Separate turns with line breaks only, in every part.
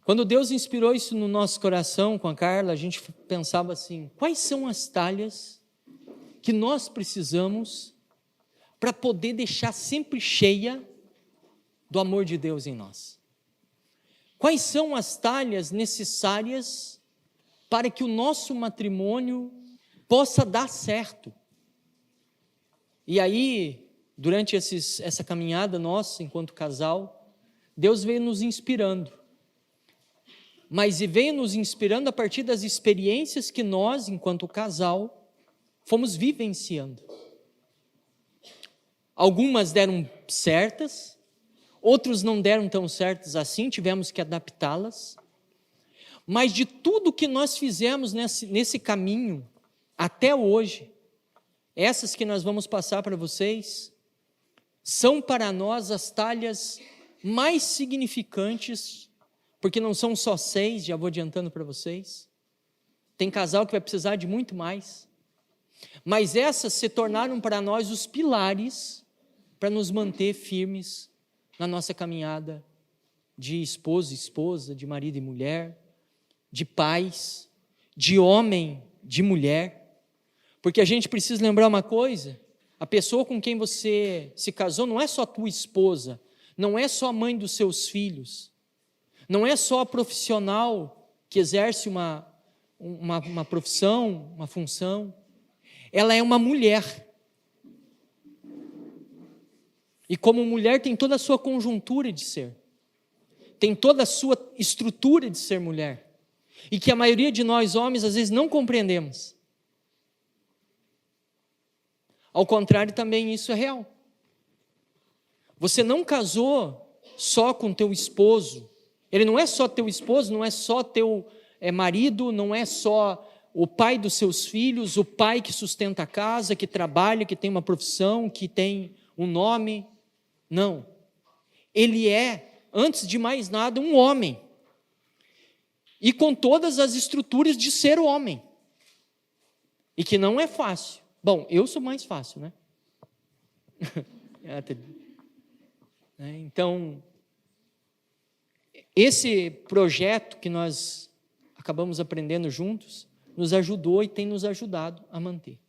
Quando Deus inspirou isso no nosso coração com a Carla, a gente pensava assim: quais são as talhas que nós precisamos para poder deixar sempre cheia do amor de Deus em nós? Quais são as talhas necessárias para que o nosso matrimônio possa dar certo? E aí, durante essa caminhada nossa enquanto casal, Deus veio nos inspirando. Mas veio nos inspirando a partir das experiências que nós, enquanto casal, fomos vivenciando. Algumas deram certas, outros não deram tão certas assim, tivemos que adaptá-las. Mas de tudo que nós fizemos nesse caminho, até hoje, essas que nós vamos passar para vocês, são para nós as talhas mais significantes, porque não são só 6, já vou adiantando para vocês. Tem casal que vai precisar de muito mais. Mas essas se tornaram para nós os pilares para nos manter firmes na nossa caminhada de esposo e esposa, de marido e mulher, de pais, de homem, de mulher. Porque a gente precisa lembrar uma coisa: a pessoa com quem você se casou não é só tua esposa, não é só a mãe dos seus filhos, não é só a profissional que exerce uma profissão, uma função. Ela é uma mulher. E como mulher tem toda a sua conjuntura de ser, tem toda a sua estrutura de ser mulher, e que a maioria de nós homens às vezes não compreendemos. Ao contrário, também isso é real. Você não casou só com teu esposo, ele não é só teu esposo, não é só teu marido, não é só o pai dos seus filhos, o pai que sustenta a casa, que trabalha, que tem uma profissão, que tem um nome. Não. Ele é, antes de mais nada, um homem. E com todas as estruturas de ser homem. E que não é fácil. Bom, eu sou mais fácil, né? Então, esse projeto que nós acabamos aprendendo juntos, nos ajudou e tem nos ajudado a manter.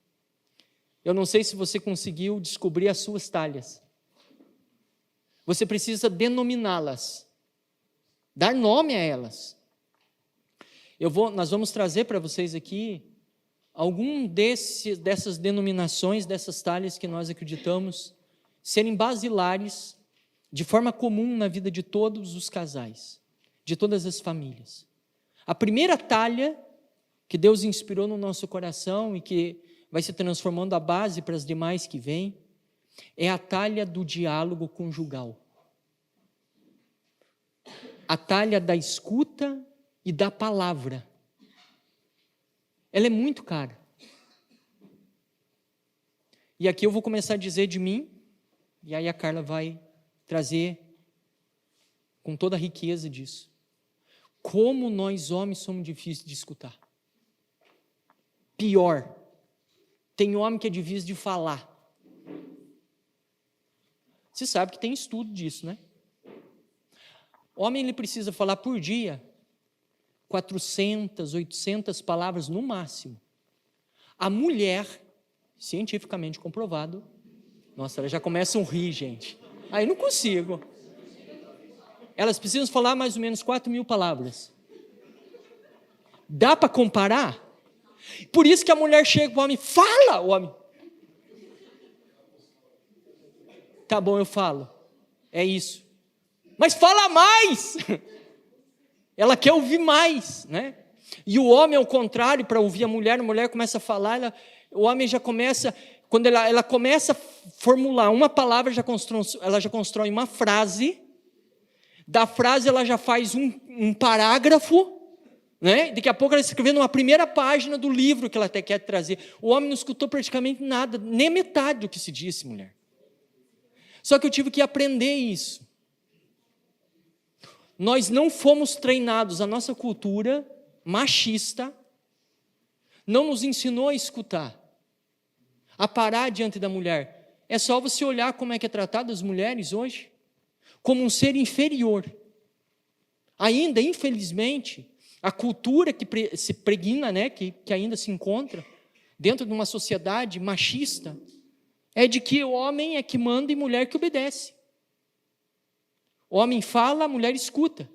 Eu não sei se você conseguiu descobrir as suas talhas. Você precisa denominá-las, dar nome a elas. Nós vamos trazer para vocês aqui algum dessas denominações, dessas talhas que nós acreditamos serem basilares de forma comum na vida de todos os casais, de todas as famílias. A primeira talha que Deus inspirou no nosso coração e que vai se transformando a base para as demais que vêm, é a talha do diálogo conjugal. A talha da escuta e da palavra. Ela é muito cara. E aqui eu vou começar a dizer de mim, e aí a Carla vai trazer com toda a riqueza disso. Como nós homens somos difíceis de escutar. Pior, tem homem que é difícil de falar. Você sabe que tem estudo disso, né? O homem ele precisa falar por dia 400, 800 palavras no máximo. A mulher, cientificamente comprovado, nossa, elas já começam a rir, gente. Aí não consigo. Elas precisam falar mais ou menos 4.000 palavras. Dá para comparar? Por isso que a mulher chega para o homem, fala, o homem. Tá bom, eu falo. É isso. Mas fala mais. Ela quer ouvir mais, né? E o homem, ao contrário, para ouvir a mulher começa a falar, o homem já começa, quando ela começa a formular uma palavra, ela já constrói uma frase, da frase ela já faz um parágrafo, né? Daqui a pouco ela está escrevendo uma primeira página do livro que ela até quer trazer. O homem não escutou praticamente nada, nem metade do que se disse, mulher. Só que eu tive que aprender isso. Nós não fomos treinados, a nossa cultura machista não nos ensinou a escutar, a parar diante da mulher. É só você olhar como é que é tratado as mulheres hoje, como um ser inferior. Ainda, infelizmente, a cultura que se pregna, né, que ainda se encontra dentro de uma sociedade machista, é de que o homem é que manda e mulher que obedece. O homem fala, a mulher escuta.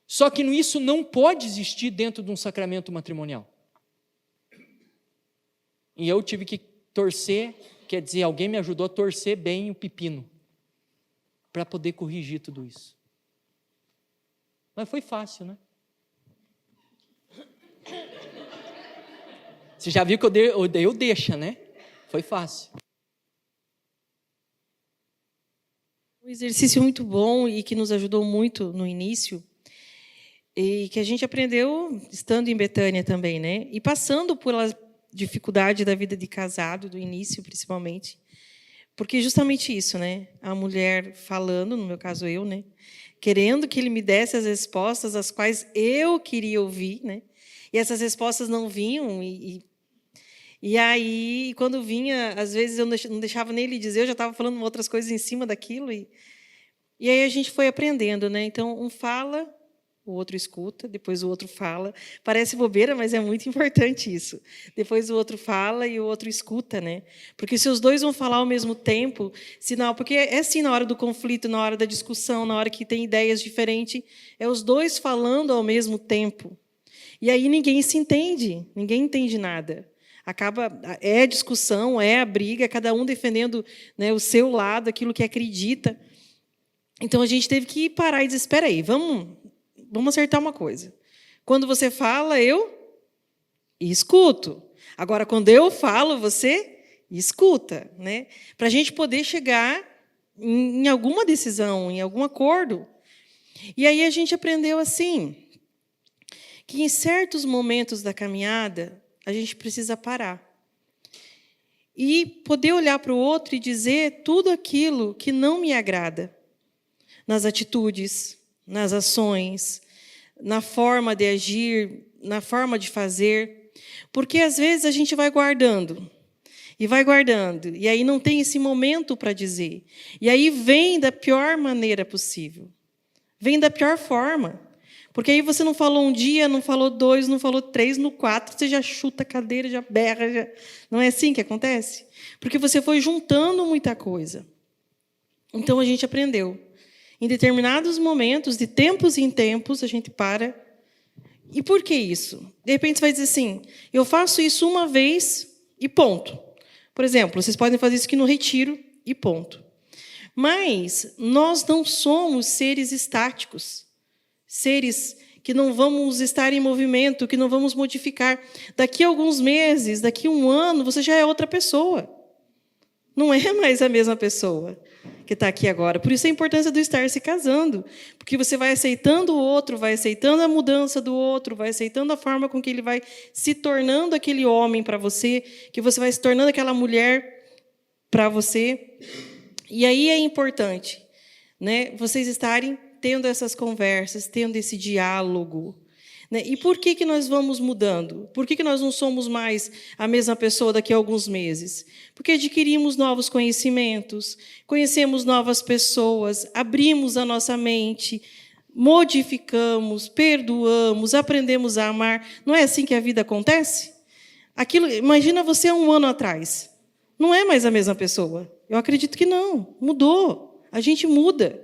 Só que isso não pode existir dentro de um sacramento matrimonial. E eu tive que torcer, quer dizer, alguém me ajudou a torcer bem o pepino, para poder corrigir tudo isso. Mas foi fácil, né? Você já viu que eu dei o deixa, né? Foi fácil.
Um exercício muito bom e que nos ajudou muito no início, e que a gente aprendeu estando em Betânia também, né? E passando pela dificuldade da vida de casado, do início principalmente, porque justamente isso, né? A mulher falando, no meu caso eu, né? Querendo que ele me desse as respostas as quais eu queria ouvir, né? E essas respostas não vinham, e aí, quando vinha, às vezes eu não deixava nem ele dizer, eu já estava falando outras coisas em cima daquilo, e aí a gente foi aprendendo, né? Então, um fala, o outro escuta, depois o outro fala. Parece bobeira, mas é muito importante isso. Depois o outro fala e o outro escuta, né? Porque se os dois vão falar ao mesmo tempo, sinal, porque é assim na hora do conflito, na hora da discussão, na hora que tem ideias diferentes, é os dois falando ao mesmo tempo. E aí ninguém se entende, ninguém entende nada. É discussão, é a briga, cada um defendendo, né, o seu lado, aquilo que acredita. Então, a gente teve que parar e dizer, espera aí, vamos acertar uma coisa. Quando você fala, eu escuto. Agora, quando eu falo, você escuta, né? Para a gente poder chegar em alguma decisão, em algum acordo. E aí a gente aprendeu assim, que em certos momentos da caminhada, a gente precisa parar. E poder olhar para o outro e dizer tudo aquilo que não me agrada. Nas atitudes, nas ações, na forma de agir, na forma de fazer. Porque, às vezes, a gente vai guardando. E aí não tem esse momento para dizer. E aí vem da pior maneira possível. Vem da pior forma. Porque aí você não falou um dia, não falou 2, não falou 3, no 4, você já chuta a cadeira, já berra. Já... Não é assim que acontece? Porque você foi juntando muita coisa. Então, a gente aprendeu. Em determinados momentos, de tempos em tempos, a gente para. E por que isso? De repente, você vai dizer assim, eu faço isso uma vez e ponto. Por exemplo, vocês podem fazer isso aqui no retiro e ponto. Mas nós não somos seres estáticos. Seres que não vamos estar em movimento, que não vamos modificar. Daqui a alguns meses, daqui a um ano, você já é outra pessoa. Não é mais a mesma pessoa que está aqui agora. Por isso a importância do estar se casando. Porque você vai aceitando o outro, vai aceitando a mudança do outro, vai aceitando a forma com que ele vai se tornando aquele homem para você, que você vai se tornando aquela mulher para você. E aí é importante, né, vocês estarem tendo essas conversas, tendo esse diálogo. Né? E por que nós vamos mudando? Por que nós não somos mais a mesma pessoa daqui a alguns meses? Porque adquirimos novos conhecimentos, conhecemos novas pessoas, abrimos a nossa mente, modificamos, perdoamos, aprendemos a amar. Não é assim que a vida acontece? Imagina você há um ano atrás. Não é mais a mesma pessoa. Eu acredito que não. Mudou. A gente muda.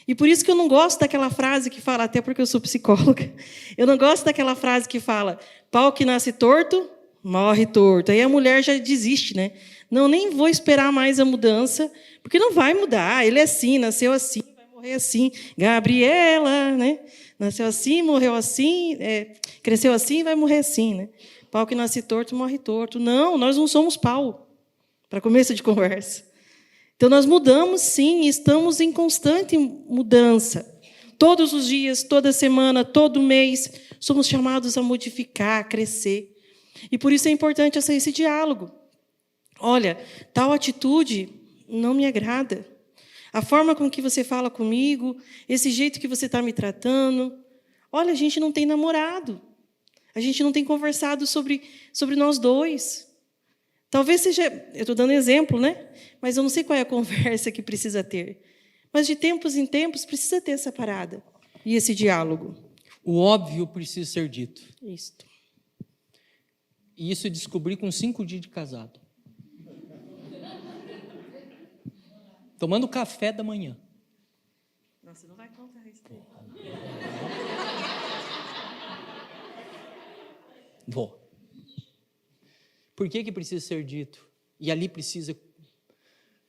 E por isso que eu não gosto daquela frase que fala, até porque eu sou psicóloga, eu não gosto daquela frase que fala, pau que nasce torto, morre torto. Aí a mulher já desiste, né? Não, nem vou esperar mais a mudança, porque não vai mudar. Ele é assim, nasceu assim, vai morrer assim. Gabriela, né? Nasceu assim, morreu assim, cresceu assim, vai morrer assim, né? Pau que nasce torto, morre torto. Não, nós não somos pau, para começo de conversa. Então, nós mudamos, sim, e estamos em constante mudança. Todos os dias, toda semana, todo mês, somos chamados a modificar, a crescer. E, por isso, é importante esse diálogo. Olha, tal atitude não me agrada. A forma com que você fala comigo, esse jeito que você está me tratando. Olha, a gente não tem namorado. A gente não tem conversado sobre nós dois. Talvez seja, eu estou dando exemplo, né? Mas eu não sei qual é a conversa que precisa ter. Mas de tempos em tempos precisa ter essa parada. E esse diálogo?
O óbvio precisa ser dito.
Isso.
E isso eu descobri com 5 dias de casado. Tomando café da manhã.
Nossa, não vai contar isso.
Vou. Por que precisa ser dito? E ali precisa...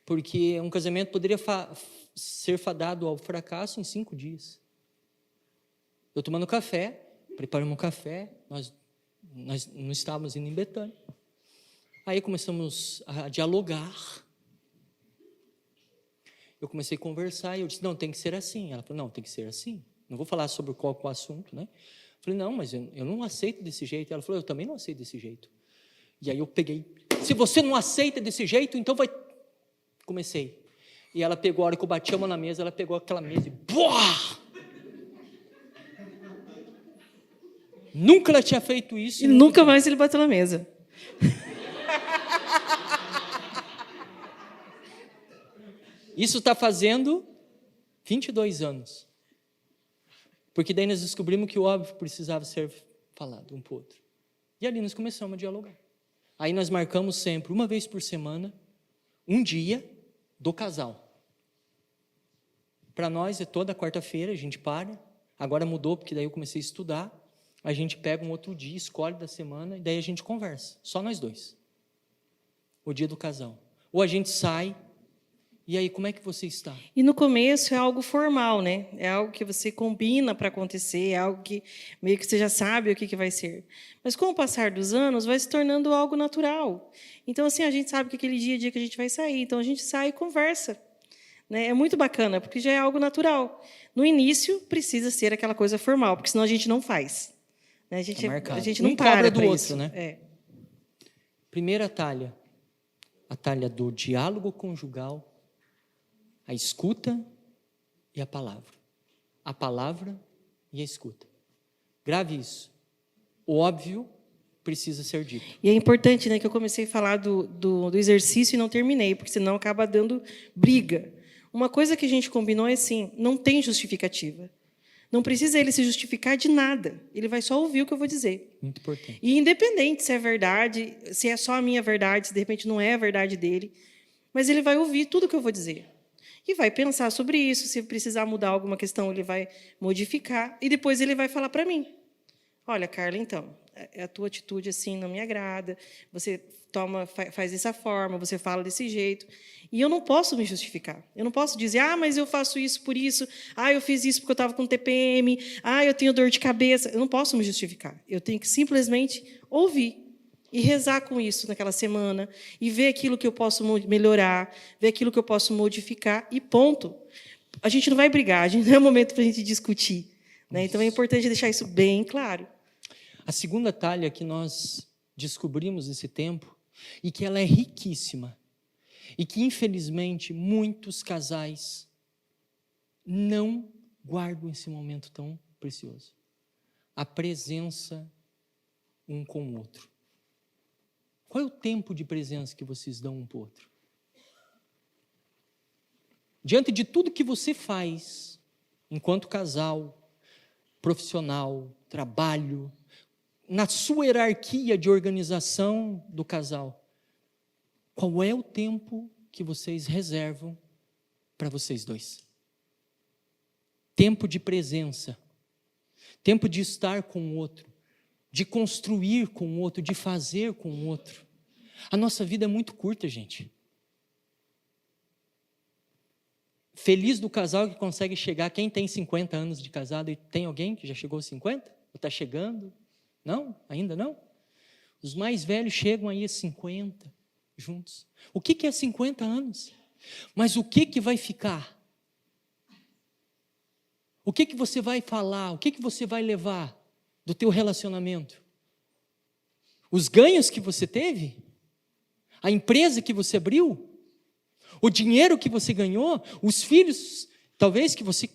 Porque um casamento poderia ser fadado ao fracasso em 5 dias. Eu tomando café, preparamos um café, nós não estávamos indo em Betânia. Aí começamos a dialogar. Eu comecei a conversar e eu disse, não, tem que ser assim. Ela falou, não, tem que ser assim. Não vou falar sobre qual é o assunto, né? Eu falei, não, mas eu não aceito desse jeito. Ela falou, eu também não aceito desse jeito. E aí eu peguei, se você não aceita desse jeito, então vai... Comecei. E ela pegou, a hora que eu bati a mão na mesa, ela pegou aquela mesa e... Buah! Nunca ela tinha feito isso.
E nunca mais ele bateu na mesa.
Isso está fazendo 22 anos. Porque daí nós descobrimos que o óbvio precisava ser falado um para o outro. E ali nós começamos a dialogar. Aí nós marcamos sempre, uma vez por semana, um dia do casal. Para nós é toda quarta-feira, a gente para. Agora mudou, porque daí eu comecei a estudar. A gente pega um outro dia, escolhe da semana, e daí a gente conversa. Só nós dois. O dia do casal. Ou a gente sai, e aí, como é que você está?
E no começo é algo formal, né? É algo que você combina para acontecer, é algo que meio que você já sabe o que vai ser. Mas com o passar dos anos, vai se tornando algo natural. Então, assim, a gente sabe que aquele dia é o dia que a gente vai sair. Então, a gente sai e conversa. Né? É muito bacana, porque já é algo natural. No início, precisa ser aquela coisa formal, porque senão a gente não faz. Né? A gente não para
cobra do outro,
isso.
Né?
É.
Primeira talha. A talha do diálogo conjugal, a escuta e a palavra. A palavra e a escuta. Grave isso. O óbvio precisa ser dito.
E é importante, né, que eu comecei a falar do exercício e não terminei, porque senão acaba dando briga. Uma coisa que a gente combinou é assim, não tem justificativa. Não precisa ele se justificar de nada. Ele vai só ouvir o que eu vou dizer.
Muito importante.
E independente se é verdade, se é só a minha verdade, se de repente não é a verdade dele, mas ele vai ouvir tudo o que eu vou dizer. E vai pensar sobre isso. Se precisar mudar alguma questão, ele vai modificar. E depois ele vai falar para mim. Olha, Carla, então, a tua atitude assim não me agrada. Você faz dessa forma, você fala desse jeito. E eu não posso me justificar. Eu não posso dizer, mas eu faço isso por isso. Eu fiz isso porque eu estava com TPM. Eu tenho dor de cabeça. Eu não posso me justificar. Eu tenho que simplesmente ouvir. E rezar com isso naquela semana, e ver aquilo que eu posso melhorar, ver aquilo que eu posso modificar, e ponto. A gente não vai brigar, não é momento para a gente discutir. Né? Então, é importante deixar isso bem claro.
A segunda talha que nós descobrimos nesse tempo, e que ela é riquíssima, e que, infelizmente, muitos casais não guardam esse momento tão precioso. A presença um com o outro. Qual é o tempo de presença que vocês dão um para o outro? Diante de tudo que você faz, enquanto casal, profissional, trabalho, na sua hierarquia de organização do casal, qual é o tempo que vocês reservam para vocês dois? Tempo de presença, tempo de estar com o outro, de construir com o outro, de fazer com o outro. A nossa vida é muito curta, gente. Feliz do casal que consegue chegar. Quem tem 50 anos de casado, e tem alguém que já chegou aos 50? Ou está chegando? Não? Ainda não? Os mais velhos chegam aí a 50 juntos. O que é 50 anos? Mas o que vai ficar? O que você vai falar? O que você vai levar do teu relacionamento? Os ganhos que você teve? A empresa que você abriu? O dinheiro que você ganhou? Os filhos, talvez, que você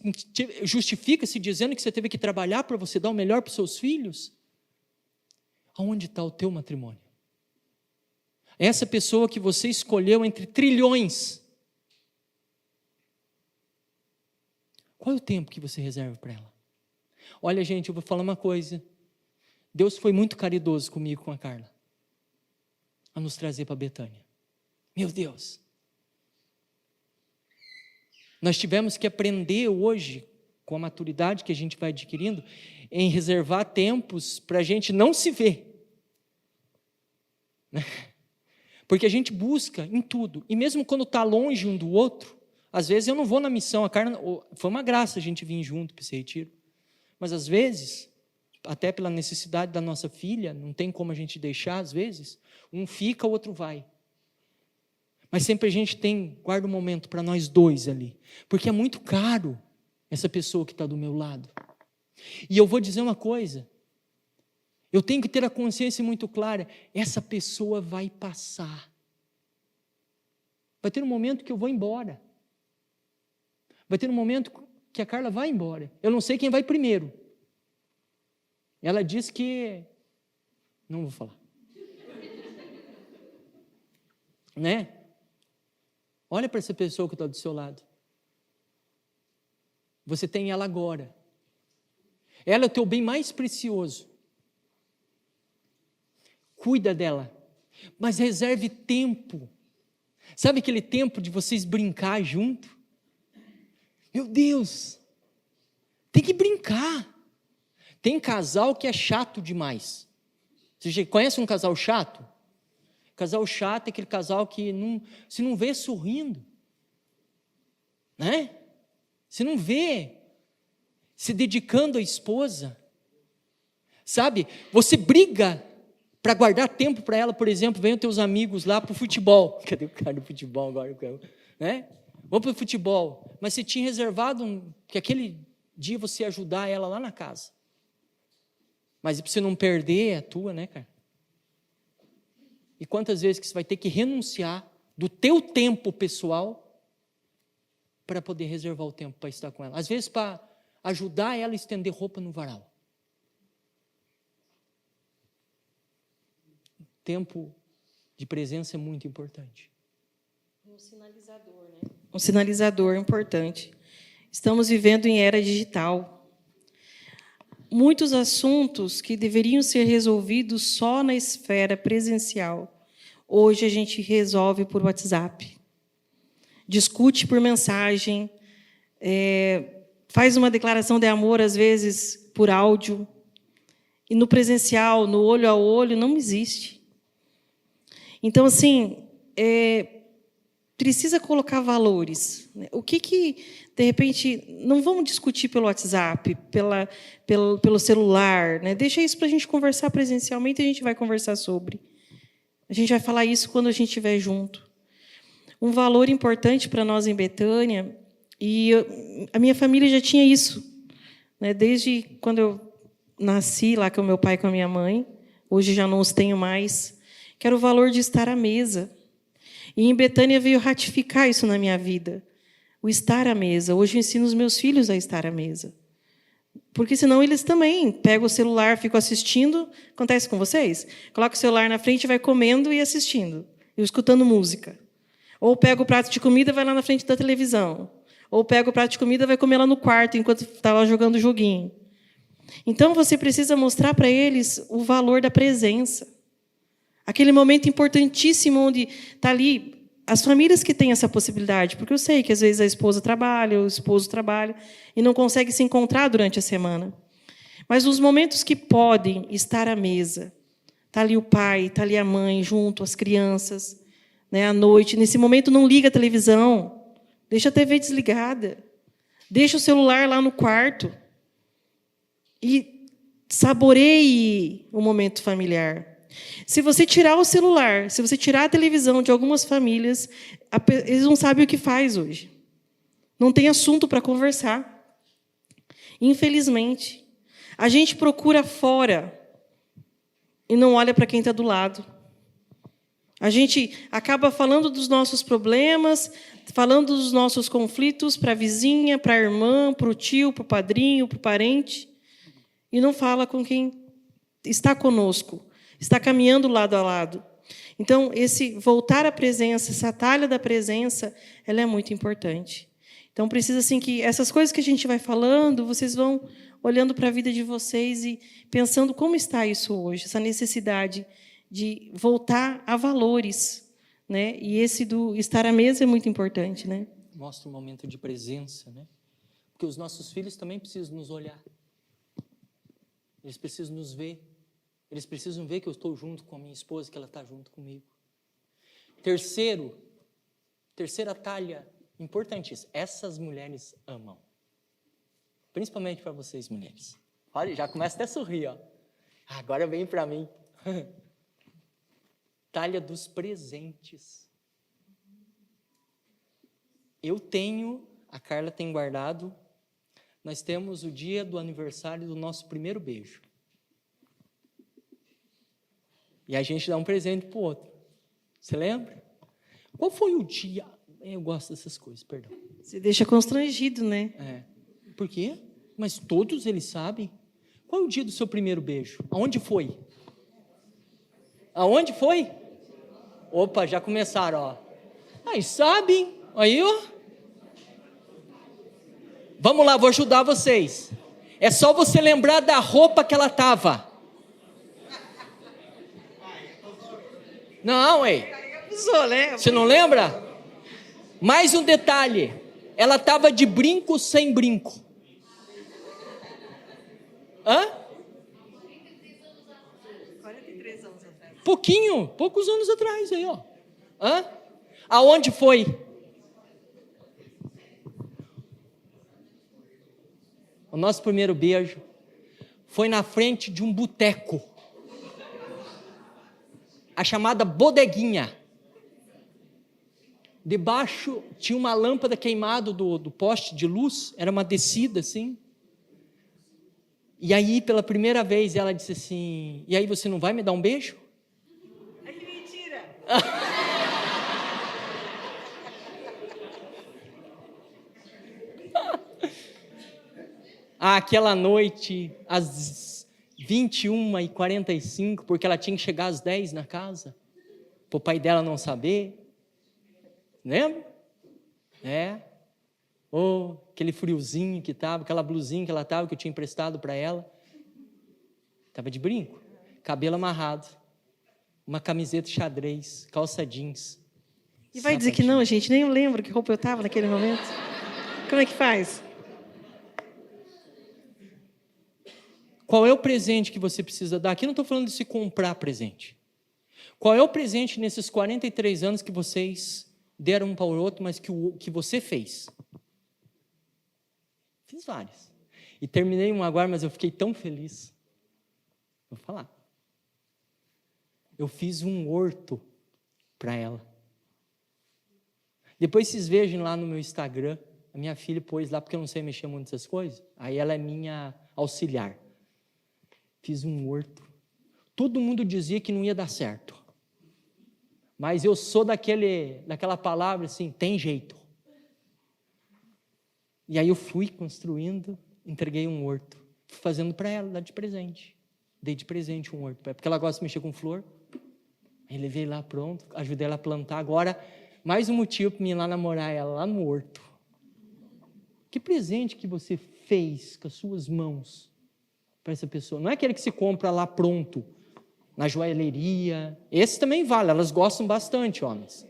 justifica se dizendo que você teve que trabalhar para você dar o melhor para os seus filhos? Aonde está o teu matrimônio? Essa pessoa que você escolheu entre trilhões, qual é o tempo que você reserva para ela? Olha, gente, eu vou falar uma coisa. Deus foi muito caridoso comigo, com a Carla, a nos trazer para Betânia. Meu Deus! Nós tivemos que aprender hoje, com a maturidade que a gente vai adquirindo, em reservar tempos para a gente não se ver. Porque a gente busca em tudo. E mesmo quando está longe um do outro, às vezes eu não vou na missão. A Carla, foi uma graça a gente vir junto para esse retiro. Mas às vezes, até pela necessidade da nossa filha, não tem como a gente deixar, às vezes, um fica, o outro vai. Mas sempre a gente guarda um momento para nós dois ali. Porque é muito caro essa pessoa que está do meu lado. E eu vou dizer uma coisa. Eu tenho que ter a consciência muito clara. Essa pessoa vai passar. Vai ter um momento que eu vou embora. Vai ter um momento que a Carla vai embora. Eu não sei quem vai primeiro. Ela diz que... Não vou falar. Né? Olha para essa pessoa que está do seu lado. Você tem ela agora. Ela é o teu bem mais precioso. Cuida dela. Mas reserve tempo. Sabe aquele tempo de vocês brincar junto? Meu Deus! Tem que brincar. Tem casal que é chato demais. Você conhece um casal chato? Casal chato é aquele casal que se não vê sorrindo, né? Se não vê se dedicando à esposa, sabe? Você briga para guardar tempo para ela, por exemplo, vem os teus amigos lá para o futebol. Cadê o cara do futebol agora? Né? Vamos para o futebol. Mas você tinha reservado que aquele dia você ia ajudar ela lá na casa. Mas para você não perder a tua, né, cara? E quantas vezes que você vai ter que renunciar do teu tempo pessoal para poder reservar o tempo para estar com ela. Às vezes para ajudar ela a estender roupa no varal. Tempo de presença é muito importante.
Um sinalizador, né? Um sinalizador importante. Estamos vivendo em era digital. Muitos assuntos que deveriam ser resolvidos só na esfera presencial, hoje a gente resolve por WhatsApp. Discute por mensagem, faz uma declaração de amor, às vezes, por áudio. E no presencial, no olho a olho, não existe. Então, assim, precisa colocar valores. O que, de repente, não vamos discutir pelo WhatsApp, pelo celular, né? Deixa isso para a gente conversar presencialmente, a gente vai conversar sobre. A gente vai falar isso quando a gente estiver junto. Um valor importante para nós em Betânia, e a minha família já tinha isso, né? Desde quando eu nasci lá com o meu pai e com a minha mãe, hoje já não os tenho mais, que era o valor de estar à mesa. E em Betânia veio ratificar isso na minha vida. O estar à mesa. Hoje eu ensino os meus filhos a estar à mesa. Porque senão eles também pegam o celular, ficam assistindo. Acontece com vocês? Coloca o celular na frente e vai comendo e assistindo. E escutando música. Ou pega o prato de comida e vai lá na frente da televisão. Ou pega o prato de comida e vai comer lá no quarto enquanto está lá jogando joguinho. Então você precisa mostrar para eles o valor da presença. Aquele momento importantíssimo onde está ali as famílias que têm essa possibilidade, porque eu sei que às vezes a esposa trabalha, o esposo trabalha, e não consegue se encontrar durante a semana. Mas os momentos que podem estar à mesa, está ali o pai, está ali a mãe, junto, as crianças, né, à noite. Nesse momento, não liga a televisão, deixa a TV desligada, deixa o celular lá no quarto e saboreie o momento familiar. Se você tirar o celular, se você tirar a televisão de algumas famílias, eles não sabem o que faz hoje. Não tem assunto para conversar. Infelizmente. A gente procura fora e não olha para quem está do lado. A gente acaba falando dos nossos problemas, falando dos nossos conflitos para a vizinha, para a irmã, para o tio, para o padrinho, para o parente, e não fala com quem está conosco. Está caminhando lado a lado. Então, esse voltar à presença, essa talha da presença, ela é muito importante. Então, precisa assim que essas coisas que a gente vai falando, vocês vão olhando para a vida de vocês e pensando como está isso hoje, essa necessidade de voltar a valores, né? E esse do estar à mesa é muito importante, né?
Mostra um momento de presença, né? Porque os nossos filhos também precisam nos olhar. Eles precisam nos ver. Eles precisam ver que eu estou junto com a minha esposa, que ela está junto comigo. Terceira talha importantíssima. Essas mulheres amam. Principalmente para vocês, mulheres. Olha, já começa até a sorrir, ó. Agora vem para mim. Talha dos presentes. A Carla tem guardado, nós temos o dia do aniversário do nosso primeiro beijo. E a gente dá um presente para o outro. Você lembra? Qual foi o dia? Eu gosto dessas coisas, perdão.
Você deixa constrangido, né?
Por quê? Mas todos eles sabem. Qual é o dia do seu primeiro beijo? Aonde foi? Aonde foi? Opa, já começaram, ó. Aí sabem, aí, ó. Vamos lá, vou ajudar vocês. É só você lembrar da roupa que ela estava. Não, ei. Você não lembra? Mais um detalhe. Ela estava de brinco sem brinco. Hã?
43 anos atrás.
Poucos anos atrás aí, ó. Hã? Aonde foi? O nosso primeiro beijo foi na frente de um boteco. A chamada bodeguinha. Debaixo tinha uma lâmpada queimada do poste de luz, era uma descida assim. E aí, pela primeira vez, ela disse assim: e aí, você não vai me dar um beijo?
Ai, que mentira!
Aquela noite, às 21h45, porque ela tinha que chegar às 10 na casa, para o pai dela não saber. Lembra? Aquele friozinho que estava, aquela blusinha que ela estava, que eu tinha emprestado para ela. Estava de brinco, cabelo amarrado, uma camiseta xadrez, calça jeans.
E vai dizer que não, gente, nem eu lembro que roupa eu estava naquele momento. Como é que faz?
Qual é o presente que você precisa dar? Aqui não estou falando de se comprar presente. Qual é o presente nesses 43 anos que vocês deram um para o outro, mas que você fez? Fiz vários. E terminei um agora, mas eu fiquei tão feliz. Vou falar. Eu fiz um horto para ela. Depois vocês vejam lá no meu Instagram, a minha filha pôs lá, porque eu não sei mexer muito nessas coisas, aí ela é minha auxiliar. Fiz um horto. Todo mundo dizia que não ia dar certo. Mas eu sou daquela palavra assim, tem jeito. E aí eu fui construindo, entreguei um horto. Fui fazendo para ela, dar de presente. Dei de presente um horto, porque ela gosta de mexer com flor. Aí levei lá pronto, ajudei ela a plantar. Agora, mais um motivo para mim ir lá namorar ela, lá no horto. Que presente que você fez com as suas mãos para essa pessoa? Não é aquele que se compra lá pronto, na joalheria. Esse também vale, elas gostam bastante, homens.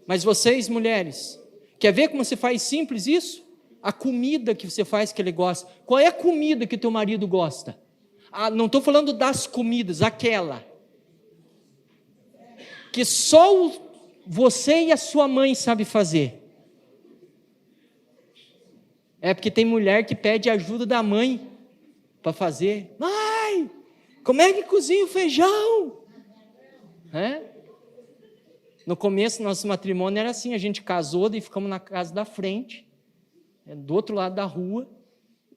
Mas vocês, mulheres, quer ver como você faz simples isso? A comida que você faz que ele gosta. Qual é a comida que teu marido gosta? Não estou falando das comidas, aquela que só você e a sua mãe sabem fazer. É porque tem mulher que pede ajuda da mãe para fazer. Mãe, como é que cozinha o feijão? No começo do nosso matrimônio era assim, a gente casou e ficamos na casa da frente, do outro lado da rua,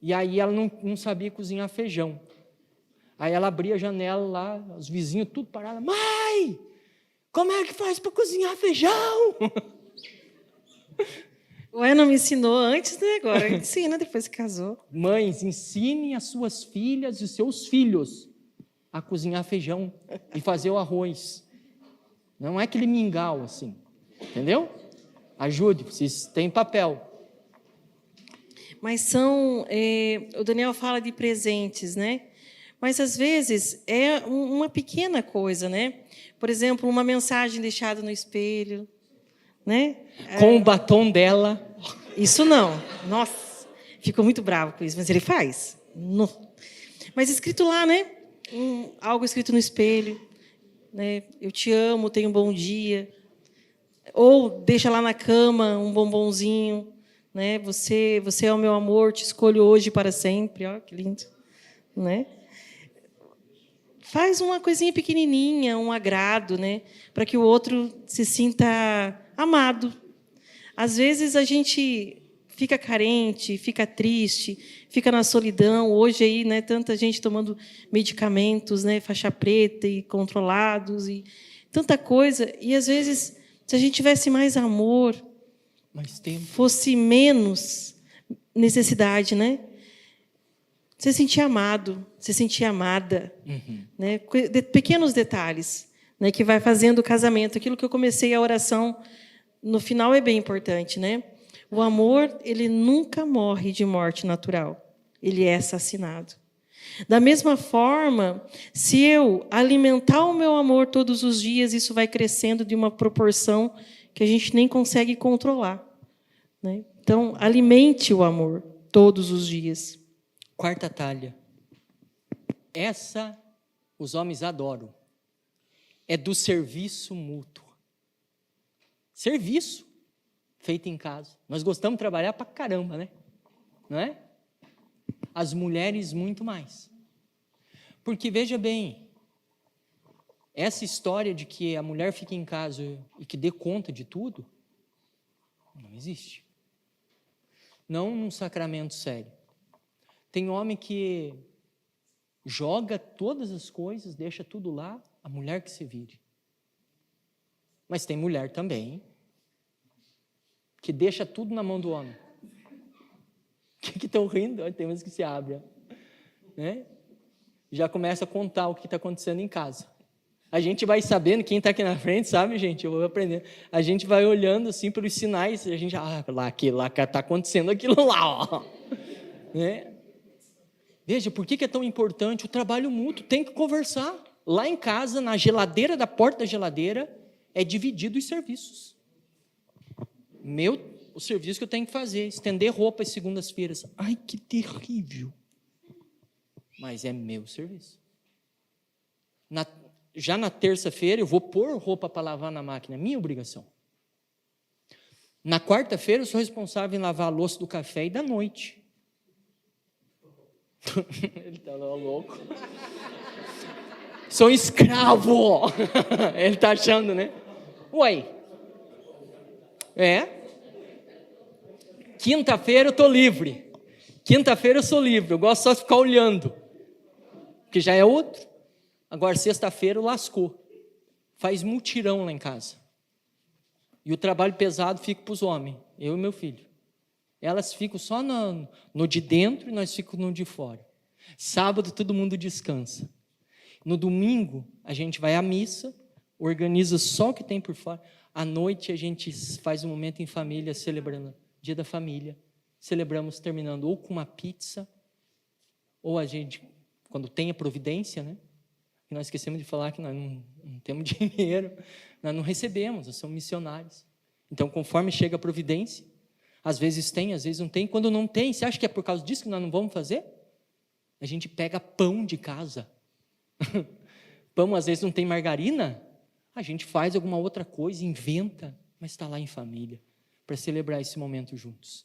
e aí ela não sabia cozinhar feijão. Aí ela abria a janela lá, os vizinhos tudo parados. Mãe, como é que faz para cozinhar feijão?
Ué, não me ensinou antes, né? Agora ensina, depois que casou.
Mães, ensinem as suas filhas e seus filhos a cozinhar feijão e fazer o arroz. Não é aquele mingau assim, entendeu? Ajude, vocês têm papel.
mas são... o Daniel fala de presentes, né? Mas, às vezes, é uma pequena coisa, né? Por exemplo, uma mensagem deixada no espelho, né?
Com o batom dela.
Isso não. Nossa, ficou muito bravo com isso, mas ele faz. Não. Mas escrito lá, né? Algo escrito no espelho, né? Eu te amo, tenha um bom dia. Ou deixa lá na cama um bombonzinho, né? Você é o meu amor, te escolho hoje e para sempre. Ó, que lindo, né? Faz uma coisinha pequenininha, um agrado, né? Para que o outro se sinta amado. Às vezes a gente fica carente, fica triste, fica na solidão. Hoje aí, né, tanta gente tomando medicamentos, né, faixa preta e controlados e tanta coisa. E às vezes, se a gente tivesse mais amor,
mais tempo,
fosse menos necessidade, né? Você sentir amado, você sentir amada, né? Pequenos detalhes, né, que vai fazendo o casamento. Aquilo que eu comecei a oração no final é bem importante, né? O amor, ele nunca morre de morte natural. Ele é assassinado. Da mesma forma, se eu alimentar o meu amor todos os dias, isso vai crescendo de uma proporção que a gente nem consegue controlar, né? Então, alimente o amor todos os dias.
Quarta talha. Essa os homens adoram. É do serviço mútuo. Serviço feito em casa. Nós gostamos de trabalhar pra caramba, né? Não é? As mulheres muito mais. Porque, veja bem, essa história de que a mulher fica em casa e que dê conta de tudo, não existe. Não num sacramento sério. Tem homem que joga todas as coisas, deixa tudo lá, a mulher que se vire. Mas tem mulher também que deixa tudo na mão do homem. Que estão rindo? Tem uns que se abrem, né? Já começa a contar o que está acontecendo em casa. A gente vai sabendo, quem está aqui na frente sabe, gente, eu vou aprendendo. A gente vai olhando assim pelos sinais, a gente, lá está acontecendo aquilo lá, ó. Né? Veja, por que é tão importante o trabalho mútuo? Tem que conversar. Lá em casa, na geladeira, da porta da geladeira, é dividido os serviços. O serviço que eu tenho que fazer, estender roupa às segundas-feiras. Ai, que terrível. Mas é meu serviço. Já na terça-feira, eu vou pôr roupa para lavar na máquina, é minha obrigação. Na quarta-feira, eu sou responsável em lavar a louça do café e da noite. Ele está louco. Sou escravo. Ele está achando, né? Uai. Quinta-feira eu estou livre. Quinta-feira eu sou livre. Eu gosto só de ficar olhando. Porque já é outro. Agora, sexta-feira, lascou. Faz mutirão lá em casa. E o trabalho pesado fica para os homens. Eu e meu filho. Elas ficam só no de dentro e nós ficamos no de fora. Sábado, todo mundo descansa. No domingo, a gente vai à missa, organiza só o que tem por fora. À noite, a gente faz um momento em família, celebrando o Dia da Família. Celebramos terminando ou com uma pizza, ou a gente, quando tem a providência, né? E nós esquecemos de falar que nós não temos dinheiro, nós não recebemos, nós somos missionários. Então, conforme chega a providência, às vezes tem, às vezes não tem. Quando não tem, você acha que é por causa disso que nós não vamos fazer? A gente pega pão de casa. Pão, às vezes, não tem margarina. A gente faz alguma outra coisa, inventa, mas está lá em família, para celebrar esse momento juntos.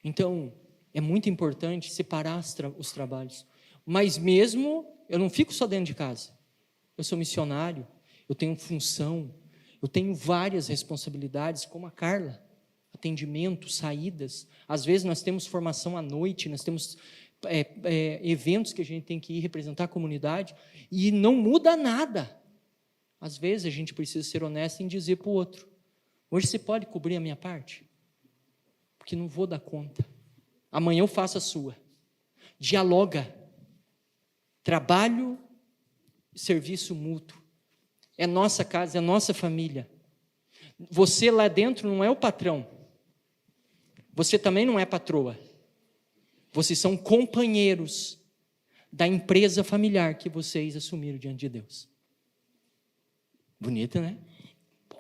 Então, é muito importante separar os trabalhos. Mas mesmo, eu não fico só dentro de casa. Eu sou missionário, eu tenho função, eu tenho várias responsabilidades, como a Carla. Atendimento, saídas. Às vezes nós temos formação à noite, nós temos eventos que a gente tem que ir representar a comunidade e não muda nada. Às vezes a gente precisa ser honesto em dizer para o outro: hoje você pode cobrir a minha parte? Porque não vou dar conta. Amanhã eu faço a sua. Dialoga. Trabalho, serviço mútuo. É nossa casa, é nossa família. Você lá dentro não é o patrão. Você também não é patroa. Vocês são companheiros da empresa familiar que vocês assumiram diante de Deus. Bonito, né?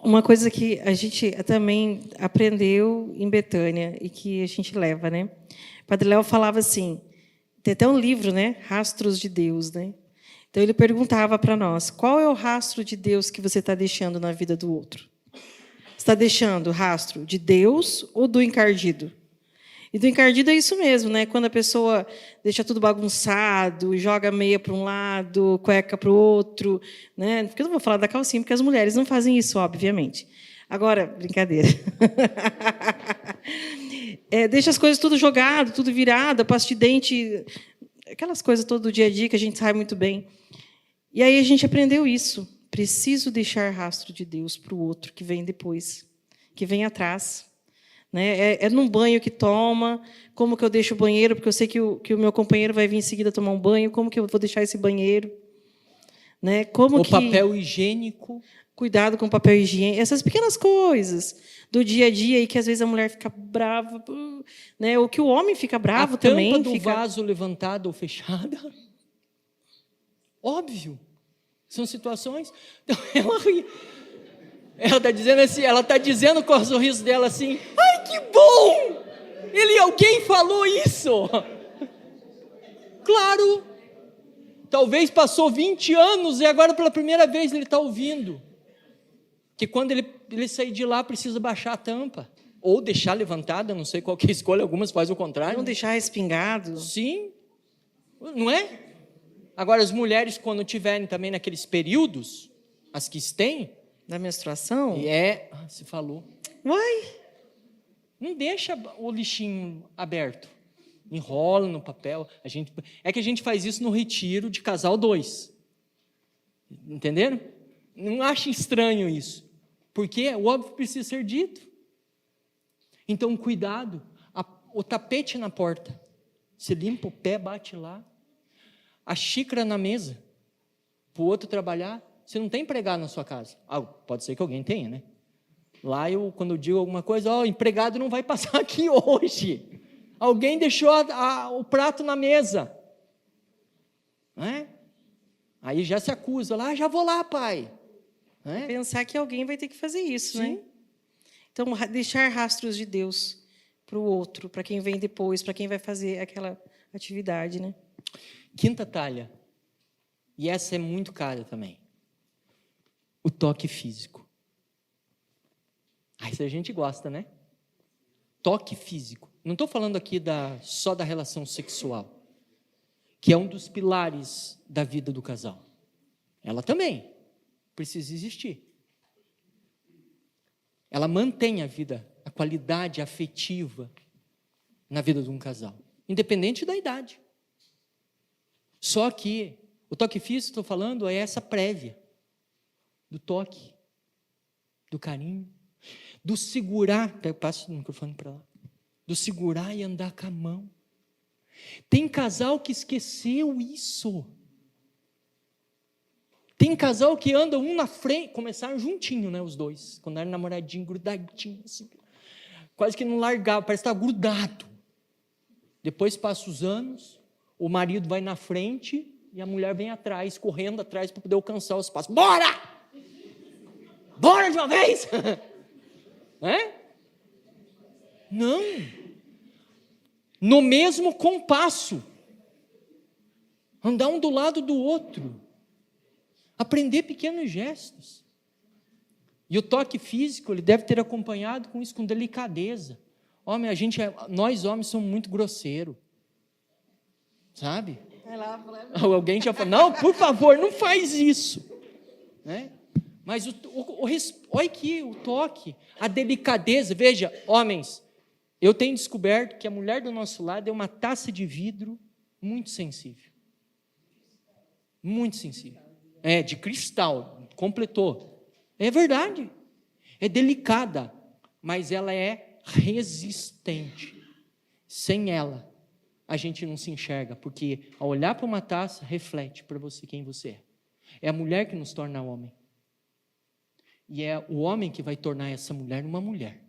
Uma coisa que a gente também aprendeu em Betânia e que a gente leva, né? O Padre Léo falava assim, tem até um livro, né? Rastros de Deus, né? Então ele perguntava para nós, qual é o rastro de Deus que você está deixando na vida do outro? Você está deixando rastro de Deus ou do encardido? E do encardido é isso mesmo, né? Quando a pessoa deixa tudo bagunçado, joga meia para um lado, cueca para o outro, né? Porque eu não vou falar da calcinha, porque as mulheres não fazem isso, obviamente. Agora, brincadeira. Deixa as coisas tudo jogado, tudo virado, pasta de dente, aquelas coisas todo o dia a dia que a gente sabe muito bem. E aí a gente aprendeu isso. Preciso deixar rastro de Deus para o outro que vem depois, que vem atrás. Né? É num banho que toma, como que eu deixo o banheiro, porque eu sei que o meu companheiro vai vir em seguida tomar um banho, como que eu vou deixar esse banheiro? Né? Como que
papel higiênico.
Cuidado com o papel higiênico, essas pequenas coisas do dia a dia, e que às vezes a mulher fica brava, né? Ou que o homem fica bravo também.
A tampa do vaso levantada ou fechada. Óbvio. São situações... Então, ela está dizendo assim, ela está dizendo com o sorriso dela assim, ai, que bom! Alguém falou isso. Claro. Talvez passou 20 anos e agora pela primeira vez ele está ouvindo. Que quando ele sair de lá precisa baixar a tampa. Ou deixar levantada, não sei qual que é a escolha, algumas fazem o contrário.
Não deixar respingado.
Sim. Não é? Agora as mulheres quando tiverem também naqueles períodos, as que têm,
da menstruação?
Você falou.
Uai!
Não deixa o lixinho aberto. Enrola no papel. É que a gente faz isso no retiro de casal 2. Entenderam? Não acha estranho isso. Porque o óbvio precisa ser dito. Então, cuidado. O tapete na porta. Você limpa o pé, bate lá. A xícara na mesa. Para o outro trabalhar. Você não tem empregado na sua casa. Pode ser que alguém tenha, né? Lá, quando eu digo alguma coisa, o empregado não vai passar aqui hoje. Alguém deixou o prato na mesa. Não é? Aí já se acusa lá, já vou lá, pai. Não é?
Pensar que alguém vai ter que fazer isso,
Sim.
né? Então, deixar rastros de Deus para o outro, para quem vem depois, para quem vai fazer aquela atividade, né?
Quinta talha. E essa é muito cara também. O toque físico. Isso a gente gosta, né? Toque físico. Não estou falando aqui só da relação sexual, que é um dos pilares da vida do casal. Ela também precisa existir. Ela mantém a qualidade afetiva na vida de um casal, independente da idade. Só que o toque físico, estou falando, é essa prévia do toque, do carinho, do segurar, passo o microfone para lá, do segurar e andar com a mão. Tem casal que esqueceu isso. Tem casal que anda um na frente, começaram juntinho, né, os dois, quando eram namoradinho, grudadinho, assim, quase que não largava, parece que estava grudado. Depois passam os anos, o marido vai na frente e a mulher vem atrás, correndo atrás para poder alcançar os passos. Bora! Bora de uma vez! Não. No mesmo compasso. Andar um do lado do outro. Aprender pequenos gestos. E o toque físico, ele deve ter acompanhado com isso, com delicadeza. Homem, nós homens somos muito grosseiros. Sabe? Alguém já falou, não, por favor, não faz isso. Né? Mas olha aqui o toque, a delicadeza. Veja, homens, eu tenho descoberto que a mulher do nosso lado é uma taça de vidro muito sensível. Muito sensível. De cristal, completou. É verdade. É delicada, mas ela é resistente. Sem ela, a gente não se enxerga, porque ao olhar para uma taça, reflete para você quem você é. É a mulher que nos torna homem. E é o homem que vai tornar essa mulher uma mulher.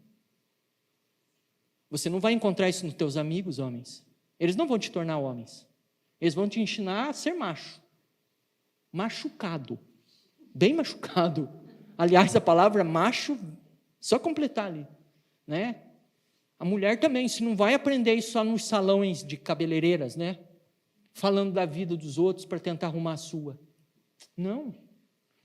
Você não vai encontrar isso nos teus amigos, homens. Eles não vão te tornar homens. Eles vão te ensinar a ser macho. Machucado. Bem machucado. Aliás, a palavra macho, só completar ali, né? A mulher também, se não vai aprender isso só nos salões de cabeleireiras, né? Falando da vida dos outros para tentar arrumar a sua. Não.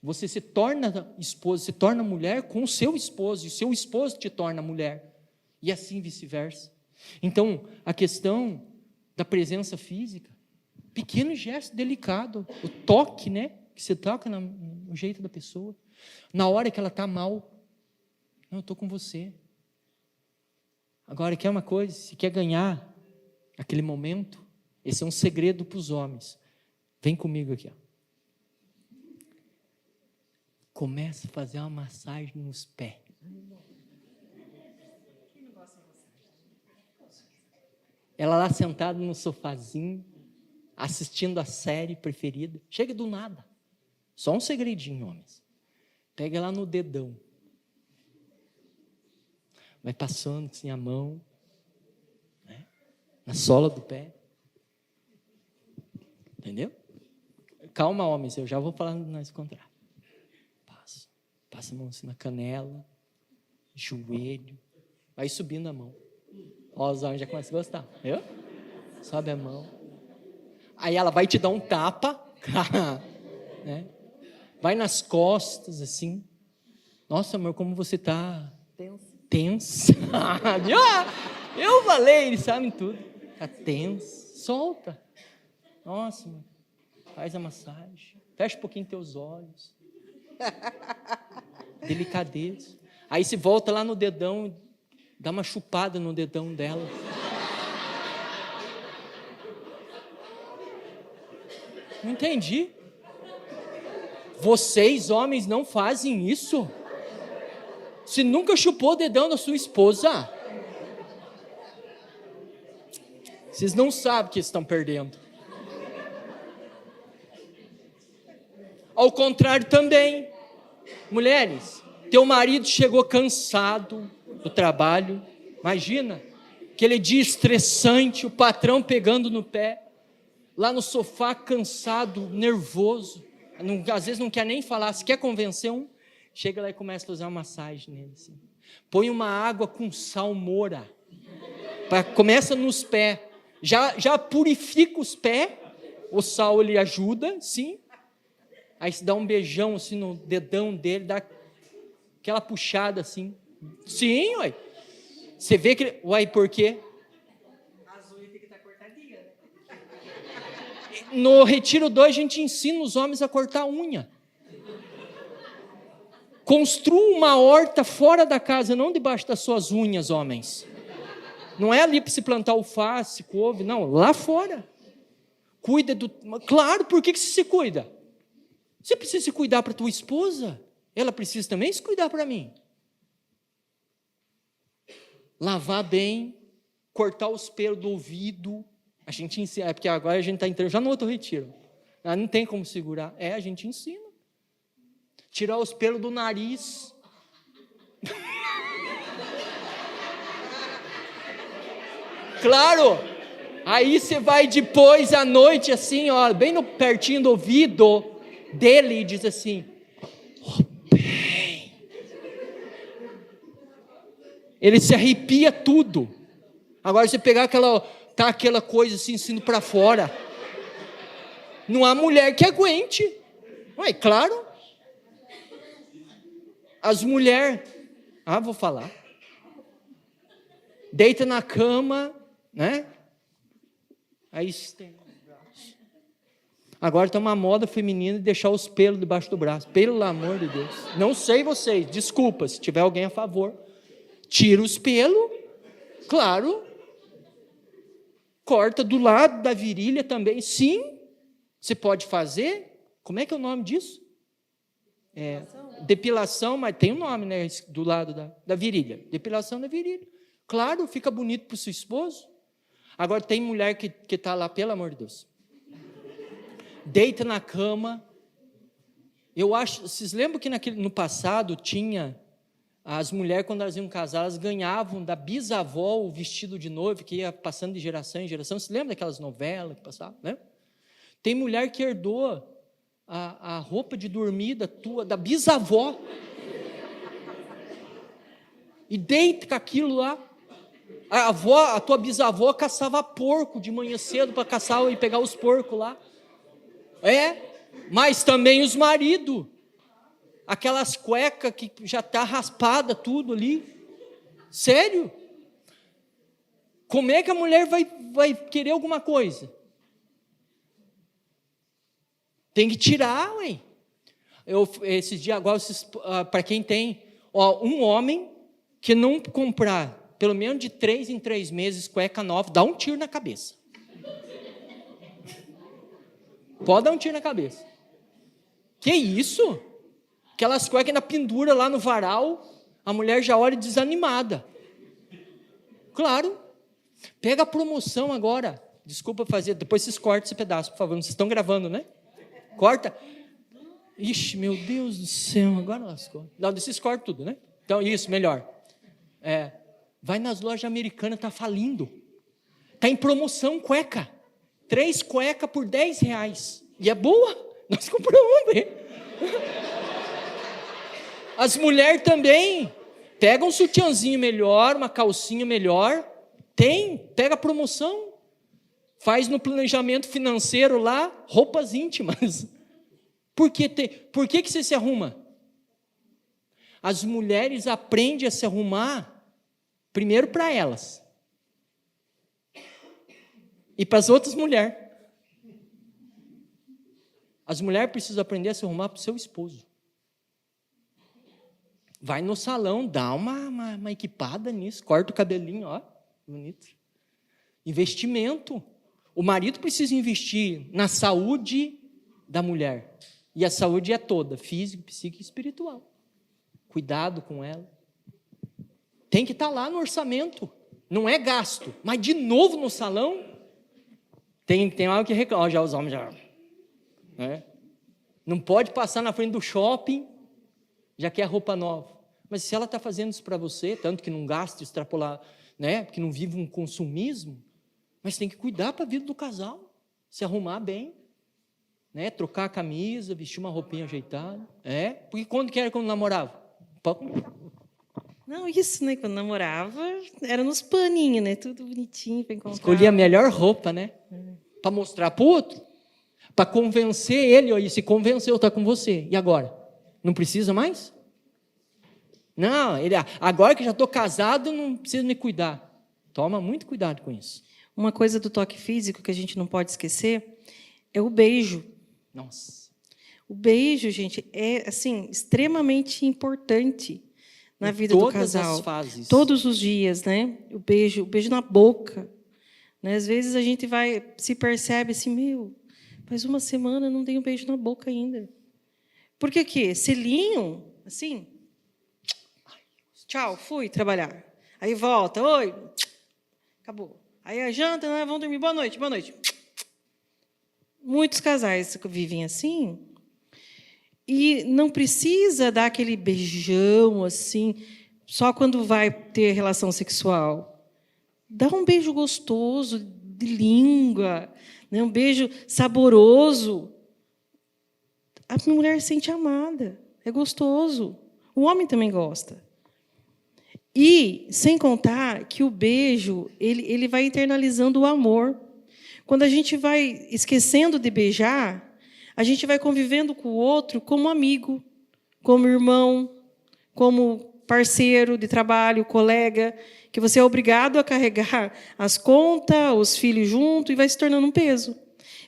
Você se torna esposa, se torna mulher com o seu esposo, e o seu esposo te torna mulher. E assim vice-versa. Então, a questão da presença física, pequeno gesto delicado, o toque, né? Que você toca no jeito da pessoa. Na hora que ela está mal, eu estou com você. Agora, quer uma coisa? Se quer ganhar aquele momento, esse é um segredo para os homens. Vem comigo aqui. Ó. Começa a fazer uma massagem nos pés. Ela lá sentada no sofazinho, assistindo a série preferida. Chega do nada. Só um segredinho, homens. Pega lá no dedão. Vai passando assim a mão, né? Na sola do pé. Entendeu? Calma, homens, eu já vou falar nós encontrar. Passa a mão assim na canela, joelho, vai subindo a mão. Ó, os homens já começam a gostar, viu? Sobe a mão. Aí ela vai te dar um tapa, né? Vai nas costas, assim. Nossa, amor, como você está tensa. Eu falei, eles sabem tudo. Está tenso. Solta. Nossa, amor. Faz a massagem. Fecha um pouquinho teus olhos. Delicadeza. Aí se volta lá no dedão, dá uma chupada no dedão dela. Não entendi. Vocês, homens, não fazem isso? Você nunca chupou o dedão da sua esposa? Vocês não sabem que estão perdendo. Ao contrário também. Mulheres, teu marido chegou cansado do trabalho. Imagina, aquele dia estressante, o patrão pegando no pé. Lá no sofá, cansado, nervoso. Às vezes não quer nem falar. Se quer convencer um, chega lá e começa a fazer uma massagem nele. Assim. Põe uma água com salmoura. Começa nos pés. Já purifica os pés. O sal, ele ajuda, sim. Aí se dá um beijão assim no dedão dele, dá aquela puxada assim. Sim, ué. Você vê que... Uai, por quê?
As unhas tem que estar cortadinhas.
No Retiro 2, a gente ensina os homens a cortar a unha. Construa uma horta fora da casa, não debaixo das suas unhas, homens. Não é ali para se plantar alface, couve, não. Lá fora. Cuida do... Claro, por que você se cuida? Você precisa se cuidar para a tua esposa. Ela precisa também se cuidar para mim. Lavar bem, cortar os pelos do ouvido. A gente ensina, porque agora a gente está entrando já no outro retiro. Não tem como segurar. A gente ensina. Tirar os pelos do nariz. Claro. Aí você vai depois à noite assim, ó, bem no pertinho do ouvido dele e diz assim: oh, bem. Ele se arrepia tudo. Agora você pegar aquela coisa assim, saindo para fora, não há mulher que aguente. Ué, claro. As mulheres, vou falar, deita na cama, né? Aí estende os braços. Agora está uma moda feminina de deixar os pelos debaixo do braço. Pelo amor de Deus. Não sei vocês, desculpa, se tiver alguém a favor. Tira os pelos, claro. Corta do lado da virilha também. Sim, você pode fazer. Como é que é o nome disso? Depilação, mas tem um nome, né? Do lado da virilha. Depilação da virilha. Claro, fica bonito para o seu esposo. Agora tem mulher que está lá, pelo amor de Deus. Deita na cama. Eu acho, vocês lembram que no passado tinha as mulheres, quando elas iam casar, elas ganhavam da bisavó o vestido de noiva, que ia passando de geração em geração. Você lembra daquelas novelas que passavam? Né? Tem mulher que herdou a roupa de dormir da bisavó. E deita com aquilo lá. A tua bisavó caçava porco de manhã cedo para caçar e pegar os porcos lá. Mas também os maridos. Aquelas cuecas que já está raspada tudo ali. Sério? Como é que a mulher vai querer alguma coisa? Tem que tirar, ué. Esses dias agora, para quem tem, um homem que não comprar pelo menos de 3 em 3 meses cueca nova, dá um tiro na cabeça. Pode dar um tiro na cabeça. Que isso? Aquelas cuecas ainda pendura lá no varal, a mulher já olha desanimada. Claro. Pega a promoção agora. Desculpa fazer, depois vocês cortam esse pedaço, por favor. Vocês estão gravando, né? Corta. Ixi, meu Deus do céu, agora lascou. Não, vocês cortam tudo, né? Então, isso, melhor. Vai nas lojas americanas, está falindo. Está em promoção cueca. 3 cuecas por R$10. E é boa. Nós compramos, hein? As mulheres também. Pega um sutiãzinho melhor, uma calcinha melhor. Pega a promoção. Faz no planejamento financeiro lá, roupas íntimas. Por que você se arruma? As mulheres aprendem a se arrumar primeiro para elas. E para as outras mulheres. As mulheres precisam aprender a se arrumar para o seu esposo. Vai no salão, dá uma equipada nisso, corta o cabelinho, ó, bonito. Investimento. O marido precisa investir na saúde da mulher. E a saúde é toda, física, psíquica e espiritual. Cuidado com ela. Tem que estar lá no orçamento. Não é gasto. Mas de novo no salão, tem algo que reclama. Já os homens já... Não pode passar na frente do shopping, já quer roupa nova. Mas se ela está fazendo isso para você, tanto que não gasta, extrapolar, né? Que não vive um consumismo, mas tem que cuidar para a vida do casal, se arrumar bem, né? Trocar a camisa, vestir uma roupinha ajeitada. Porque quando namorava?
Não, isso, né? Quando namorava, era nos paninhos, né? Tudo bonitinho para encontrar.
Escolhia a melhor roupa, né? Para mostrar para o outro, para convencer ele, ó, e se convenceu, está com você. E agora? Não precisa mais? Não, agora que já estou casado, não preciso me cuidar. Toma muito cuidado com isso.
Uma coisa do toque físico que a gente não pode esquecer é o beijo.
Nossa.
O beijo, gente, é assim extremamente importante na vida do casal.
Todas as fases.
Todos os dias, né? O beijo na boca. Né? Às vezes a gente se percebe assim, faz uma semana não tenho beijo na boca ainda. Por que? Selinho, assim. Tchau, fui trabalhar. Aí volta, oi, acabou. Aí a janta, né, vamos dormir, boa noite, boa noite. Muitos casais vivem assim e não precisa dar aquele beijão assim, só quando vai ter relação sexual. Dá um beijo gostoso, de língua, né, um beijo saboroso. A mulher se sente amada, é gostoso. O homem também gosta. E, sem contar que o beijo, ele vai internalizando o amor. Quando a gente vai esquecendo de beijar, a gente vai convivendo com o outro como amigo, como irmão, como parceiro de trabalho, colega, que você é obrigado a carregar as contas, os filhos junto, e vai se tornando um peso.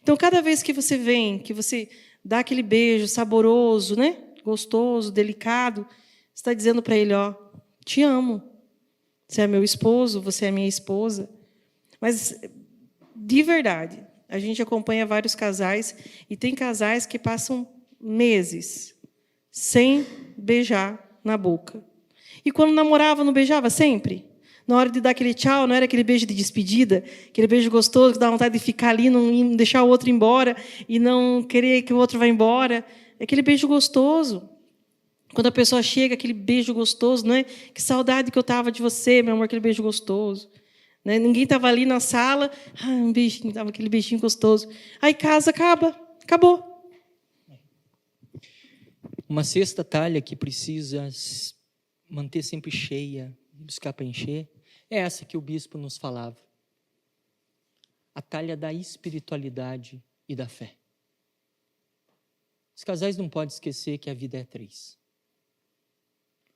Então, cada vez que você vem, que você dá aquele beijo saboroso, né? Gostoso, delicado, você está dizendo para ele, ó, te amo. Você é meu esposo, você é minha esposa. Mas, de verdade, a gente acompanha vários casais e tem casais que passam meses sem beijar na boca. E quando namorava, não beijava sempre? Na hora de dar aquele tchau, não era aquele beijo de despedida, aquele beijo gostoso que dá vontade de ficar ali, não deixar o outro ir embora e não querer que o outro vá embora. É aquele beijo gostoso. Quando a pessoa chega, aquele beijo gostoso, não é? Que saudade que eu estava de você, meu amor, aquele beijo gostoso. Né? Ninguém estava ali na sala, um beijinho, estava aquele beijinho gostoso. Aí casa, acabou.
Uma cesta talha que precisa manter sempre cheia, buscar para encher, é essa que o bispo nos falava. A talha da espiritualidade e da fé. Os casais não podem esquecer que a vida é 3.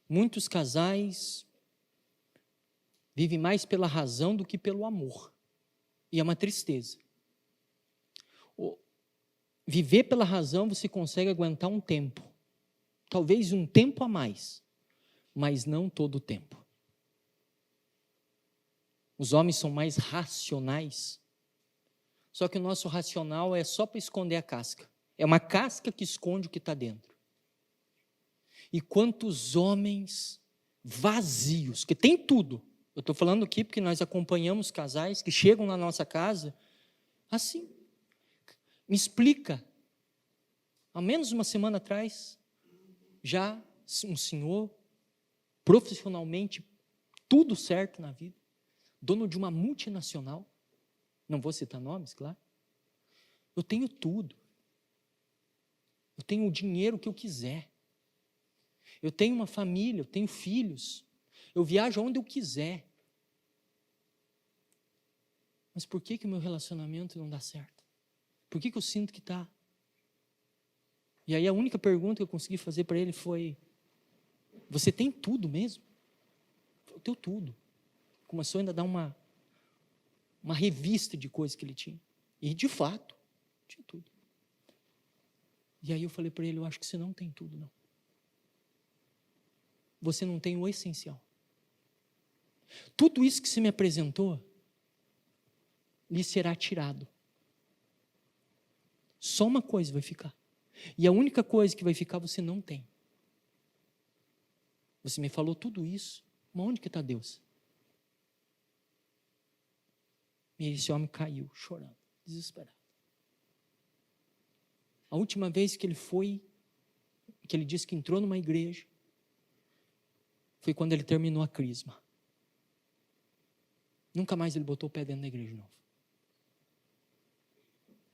Muitos casais vivem mais pela razão do que pelo amor. E é uma tristeza. Viver pela razão você consegue aguentar um tempo. Talvez um tempo a mais, mas não todo o tempo. Os homens são mais racionais, só que o nosso racional é só para esconder a casca. É uma casca que esconde o que está dentro. E quantos homens vazios, que tem tudo. Eu estou falando aqui porque nós acompanhamos casais que chegam na nossa casa assim. Me explica. Há menos de uma semana atrás, já um senhor, profissionalmente, tudo certo na vida, dono de uma multinacional, não vou citar nomes, claro. Eu tenho tudo. Eu tenho o dinheiro que eu quiser. Eu tenho uma família, eu tenho filhos. Eu viajo onde eu quiser. Mas por que o meu relacionamento não dá certo? Por que eu sinto que está? E aí a única pergunta que eu consegui fazer para ele foi: você tem tudo mesmo? Eu tenho tudo. Começou ainda a dar uma revista de coisas que ele tinha. E de fato, tinha tudo. E aí eu falei para ele: eu acho que você não tem tudo, não. Você não tem o essencial. Tudo isso que você me apresentou lhe será tirado. Só uma coisa vai ficar. E a única coisa que vai ficar você não tem. Você me falou tudo isso, mas onde que está Deus? E esse homem caiu, chorando, desesperado. A última vez que ele disse que entrou numa igreja, foi quando ele terminou a crisma. Nunca mais ele botou o pé dentro da igreja de novo.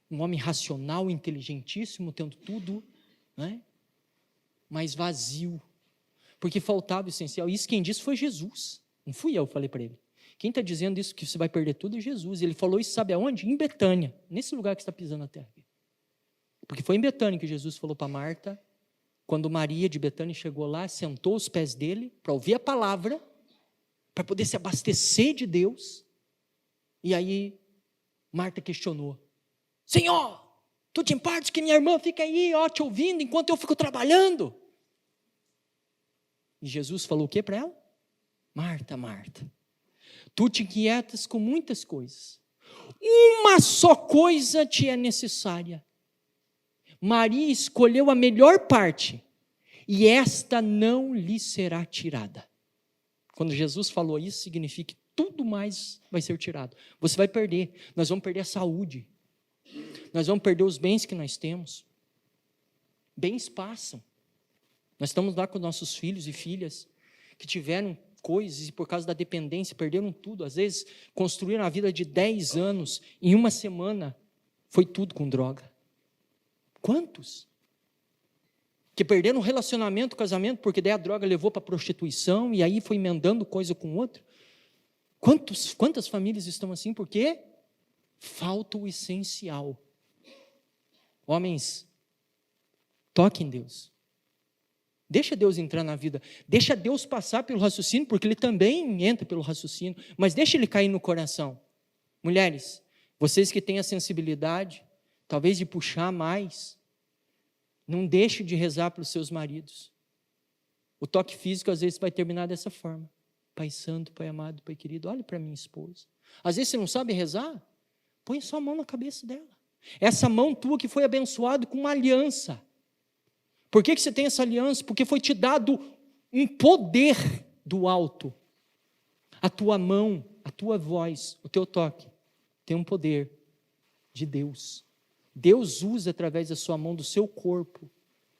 Um homem racional, inteligentíssimo, tendo tudo, né? Mas vazio, porque faltava o essencial. Isso quem disse foi Jesus, não fui eu, falei para ele. Quem está dizendo isso, que você vai perder tudo, é Jesus. Ele falou isso, sabe aonde? Em Betânia, nesse lugar que você está pisando na terra. Porque foi em Betânia que Jesus falou para Marta, quando Maria de Betânia chegou lá, sentou aos pés dele, para ouvir a palavra, para poder se abastecer de Deus. E aí, Marta questionou: Senhor, tu te importas que minha irmã fica aí, ó, te ouvindo, enquanto eu fico trabalhando? E Jesus falou o que para ela? Marta, Marta, tu te inquietas com muitas coisas. Uma só coisa te é necessária. Maria escolheu a melhor parte, e esta não lhe será tirada. Quando Jesus falou isso, significa que tudo mais vai ser tirado. Você vai perder, nós vamos perder a saúde, nós vamos perder os bens que nós temos. Bens passam. Nós estamos lá com nossos filhos e filhas que tiveram coisas e por causa da dependência perderam tudo. Às vezes construíram a vida de 10 anos, em uma semana foi tudo com droga. Quantos? Que perderam o relacionamento, o casamento, porque daí a droga levou para a prostituição e aí foi emendando coisa com outra. Quantas famílias estão assim? Porque falta o essencial. Homens, toquem em Deus. Deixa Deus entrar na vida. Deixa Deus passar pelo raciocínio, porque Ele também entra pelo raciocínio, mas deixa Ele cair no coração. Mulheres, vocês que têm a sensibilidade, talvez de puxar mais, não deixe de rezar pelos seus maridos. O toque físico às vezes vai terminar dessa forma: Pai santo, Pai amado, Pai querido, olhe para minha esposa. Às vezes você não sabe rezar, põe sua mão na cabeça dela. Essa mão tua que foi abençoada com uma aliança. Por que você tem essa aliança? Porque foi te dado um poder do alto. A tua mão, a tua voz, o teu toque, tem um poder de Deus. Deus usa através da sua mão, do seu corpo,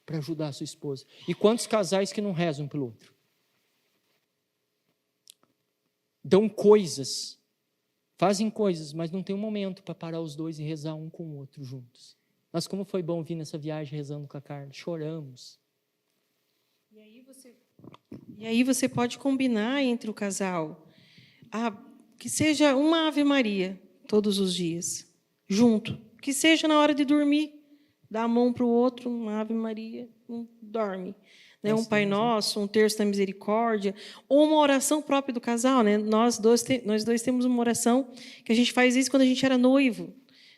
para ajudar a sua esposa. E quantos casais que não rezam pelo outro? Dão coisas, fazem coisas, mas não tem um momento para parar os dois e rezar um com o outro juntos. Mas como foi bom vir nessa viagem rezando com a Carla, choramos.
E aí você pode combinar entre o casal, que seja uma Ave Maria todos os dias, junto, que seja na hora de dormir, dá a mão para o outro, uma Ave Maria, dorme. Né? Um Pai Nosso, um Terço da Misericórdia, ou uma oração própria do casal. Né? Nós dois temos uma oração que a gente faz isso quando a gente era noivo.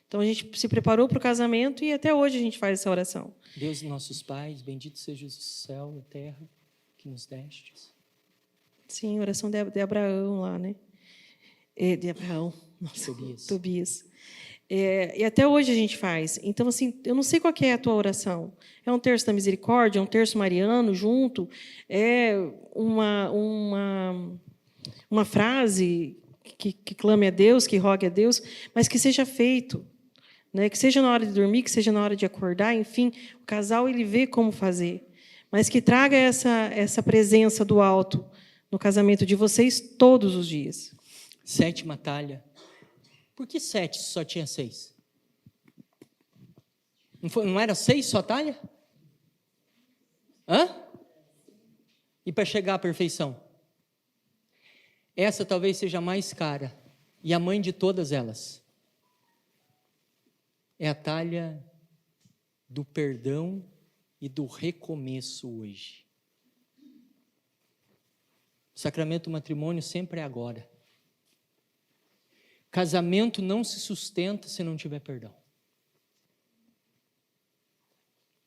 Então, a gente se preparou para o casamento e até hoje a gente faz essa oração.
Deus, nossos pais, bendito seja o céu e a terra que nos destes.
Sim, oração de Abraão lá, né? De Abraão, nossa, Tobias. E até hoje a gente faz. Então, assim, eu não sei qual que é a tua oração. É um terço da misericórdia, é um terço mariano junto, é uma frase que clame a Deus, que rogue a Deus, mas que seja feito. Né? Que seja na hora de dormir, que seja na hora de acordar, enfim, o casal ele vê como fazer. Mas que traga essa presença do alto no casamento de vocês todos os dias.
7ª talha. Por que 7 se só tinha 6? Não era 6 só talha? Hã? E para chegar à perfeição? Essa talvez seja a mais cara e a mãe de todas elas. É a talha do perdão e do recomeço hoje. O sacramento do matrimônio sempre é agora. Casamento não se sustenta se não tiver perdão.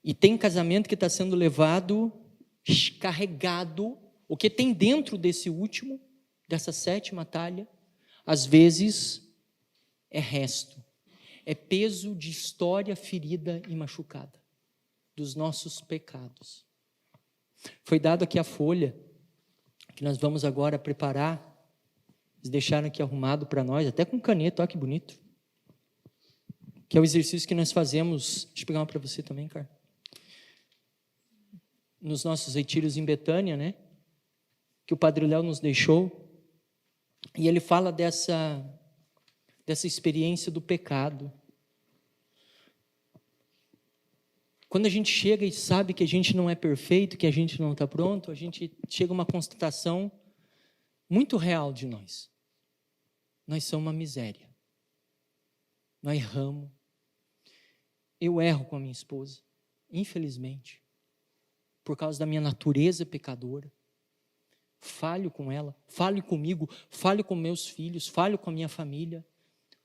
E tem casamento que está sendo levado, carregado, o que tem dentro desse último, dessa 7ª talha, às vezes é resto. É peso de história ferida e machucada, dos nossos pecados. Foi dado aqui a folha, que nós vamos agora preparar, eles deixaram aqui arrumado para nós, até com caneta, olha que bonito, que é o exercício que nós fazemos, deixa eu pegar uma para você também, cara, nos nossos retiros em Betânia, né, que o Padre Léo nos deixou, e ele fala dessa experiência do pecado. Quando a gente chega e sabe que a gente não é perfeito, que a gente não está pronto, a gente chega a uma constatação muito real de nós. Nós somos uma miséria. Nós erramos. Eu erro com a minha esposa, infelizmente, por causa da minha natureza pecadora. Falho com ela, falho comigo, falho com meus filhos, falho com a minha família.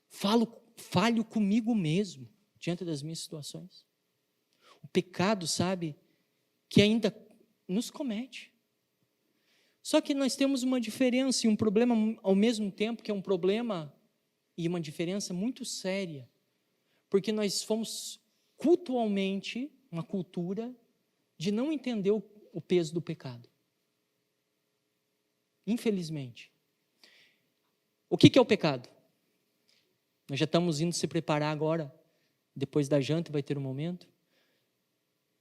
Falho comigo mesmo, diante das minhas situações. O pecado, sabe, que ainda nos comete. Só que nós temos uma diferença e um problema ao mesmo tempo, que é um problema e uma diferença muito séria, porque nós fomos cultualmente uma cultura de não entender o peso do pecado. Infelizmente. O que é o pecado? Nós já estamos indo se preparar agora, depois da janta vai ter um momento,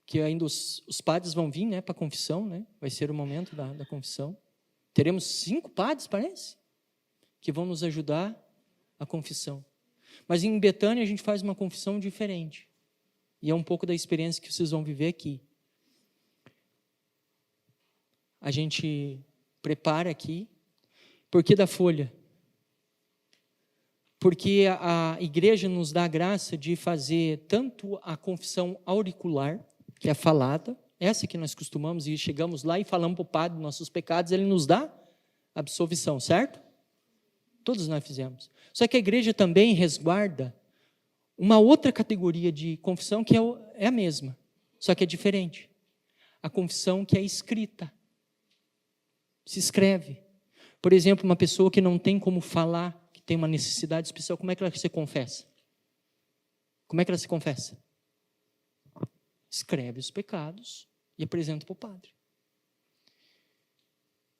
que ainda os padres vão vir, né, para a confissão, né? Vai ser o momento da confissão. Teremos 5 padres, parece, que vão nos ajudar a confissão. Mas em Betânia a gente faz uma confissão diferente. E é um pouco da experiência que vocês vão viver aqui. A gente prepara aqui. Por que da folha? Porque a igreja nos dá a graça de fazer tanto a confissão auricular, que é falada, essa que nós costumamos e chegamos lá e falamos para o padre nossos pecados, ele nos dá absolvição, certo? Todos nós fizemos. Só que a igreja também resguarda uma outra categoria de confissão que é a mesma, só que é diferente. A confissão que é escrita. Se escreve. Por exemplo, uma pessoa que não tem como falar, que tem uma necessidade especial, como é que ela se confessa? Como é que ela se confessa? Escreve os pecados e apresenta para o padre.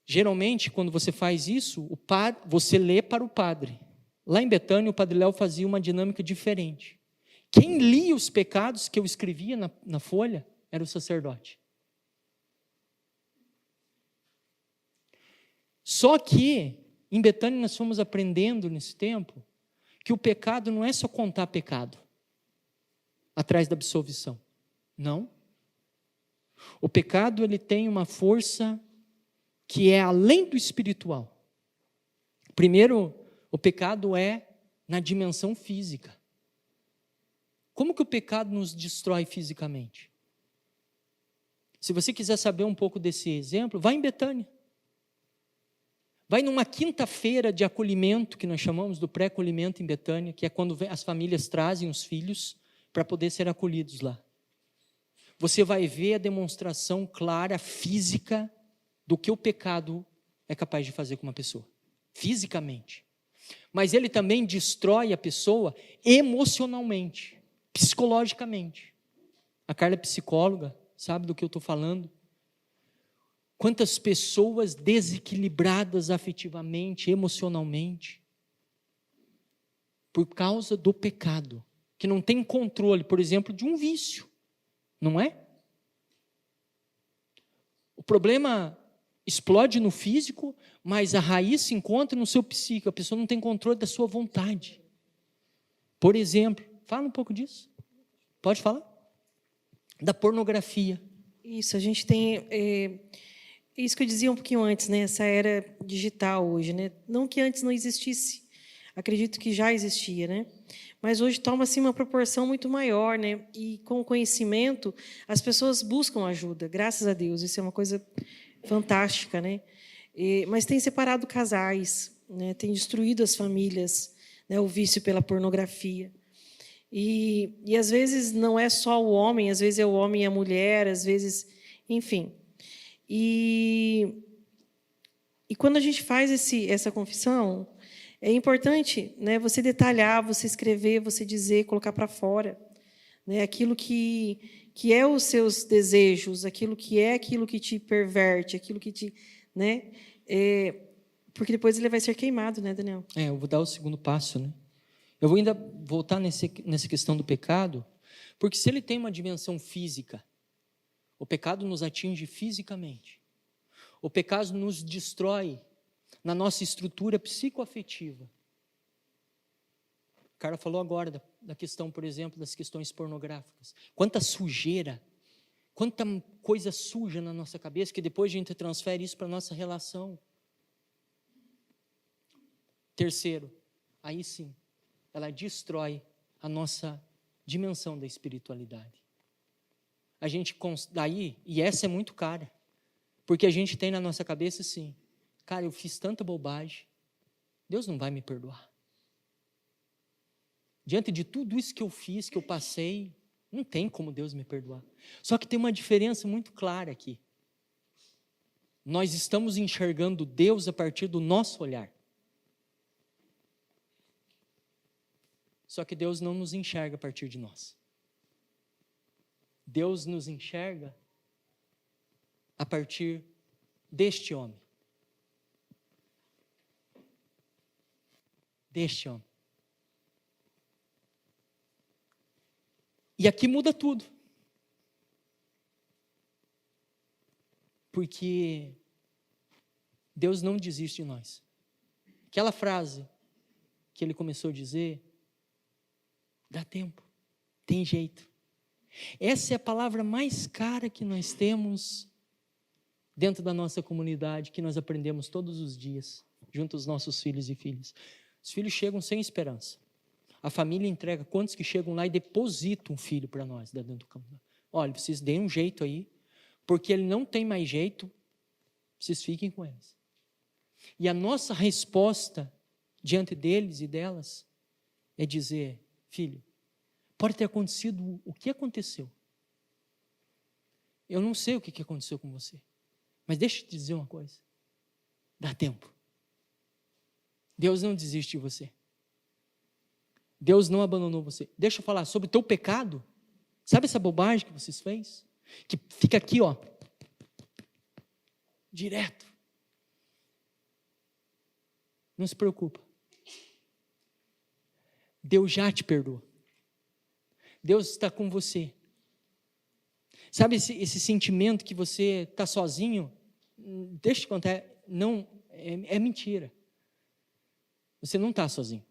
Geralmente, quando você faz isso, você lê para o padre. Lá em Betânia, o Padre Léo fazia uma dinâmica diferente. Quem lia os pecados que eu escrevia na folha, era o sacerdote. Só que, em Betânia, nós fomos aprendendo nesse tempo que o pecado não é só contar pecado atrás da absolvição. Não. O pecado, ele tem uma força que é além do espiritual. Primeiro, o pecado é na dimensão física. Como que o pecado nos destrói fisicamente? Se você quiser saber um pouco desse exemplo, vai em Betânia. Vai numa quinta-feira de acolhimento, que nós chamamos do pré-acolhimento em Betânia, que é quando as famílias trazem os filhos para poder ser acolhidos lá. Você vai ver a demonstração clara, física, do que o pecado é capaz de fazer com uma pessoa, fisicamente. Mas ele também destrói a pessoa emocionalmente, psicologicamente. A Carla é psicóloga, sabe do que eu estou falando? Quantas pessoas desequilibradas afetivamente, emocionalmente, por causa do pecado, que não tem controle, por exemplo, de um vício, não é? O problema explode no físico, mas a raiz se encontra no seu psíquico, a pessoa não tem controle da sua vontade. Por exemplo, fala um pouco disso. Pode falar? Da pornografia.
Isso, a gente tem... isso que eu dizia um pouquinho antes, né? Essa era digital hoje, né? Não que antes não existisse, acredito que já existia, né? Mas hoje toma-se uma proporção muito maior, né? E com o conhecimento, as pessoas buscam ajuda, graças a Deus. Isso é uma coisa fantástica, né? Mas tem separado casais, né? Tem destruído as famílias, né? O vício pela pornografia. E às vezes não é só o homem, às vezes é o homem e a mulher, às vezes, enfim. E quando a gente faz essa confissão, é importante, né, você detalhar, você escrever, você dizer, colocar para fora, né, aquilo que é os seus desejos, aquilo que te perverte, aquilo que te... Né, porque depois ele vai ser queimado, né, Daniel?
Eu vou dar o segundo passo, né? Eu vou ainda voltar nessa questão do pecado, porque se ele tem uma dimensão física, o pecado nos atinge fisicamente. O pecado nos destrói na nossa estrutura psicoafetiva. O cara falou agora da questão, por exemplo, das questões pornográficas. Quanta sujeira, quanta coisa suja na nossa cabeça, que depois a gente transfere isso para a nossa relação. Terceiro, aí sim, ela destrói a nossa dimensão da espiritualidade. A gente, daí, e essa é muito cara, porque a gente tem na nossa cabeça assim, cara, eu fiz tanta bobagem, Deus não vai me perdoar. Diante de tudo isso que eu fiz, que eu passei, não tem como Deus me perdoar. Só que tem uma diferença muito clara aqui. Nós estamos enxergando Deus a partir do nosso olhar. Só que Deus não nos enxerga a partir de nós. Deus nos enxerga a partir deste homem. Deste homem. E aqui muda tudo. Porque Deus não desiste de nós. Aquela frase que ele começou a dizer, dá tempo, tem jeito. Essa é a palavra mais cara que nós temos dentro da nossa comunidade, que nós aprendemos todos os dias, junto aos nossos filhos e filhas. Os filhos chegam sem esperança. A família entrega, quantos que chegam lá e depositam um filho para nós, dentro do campo. Olha, vocês deem um jeito aí, porque ele não tem mais jeito, vocês fiquem com eles. E a nossa resposta diante deles e delas é dizer, filho, pode ter acontecido o que aconteceu. Eu não sei o que aconteceu com você, mas deixa eu te dizer uma coisa, dá tempo. Deus não desiste de você. Deus não abandonou você. Deixa eu falar sobre o teu pecado. Sabe essa bobagem que vocês fez? Que fica aqui, ó, direto. Não se preocupa. Deus já te perdoou. Deus está com você. Sabe esse sentimento que você está sozinho? Deixa eu te contar, não, é mentira. Você não está sozinho.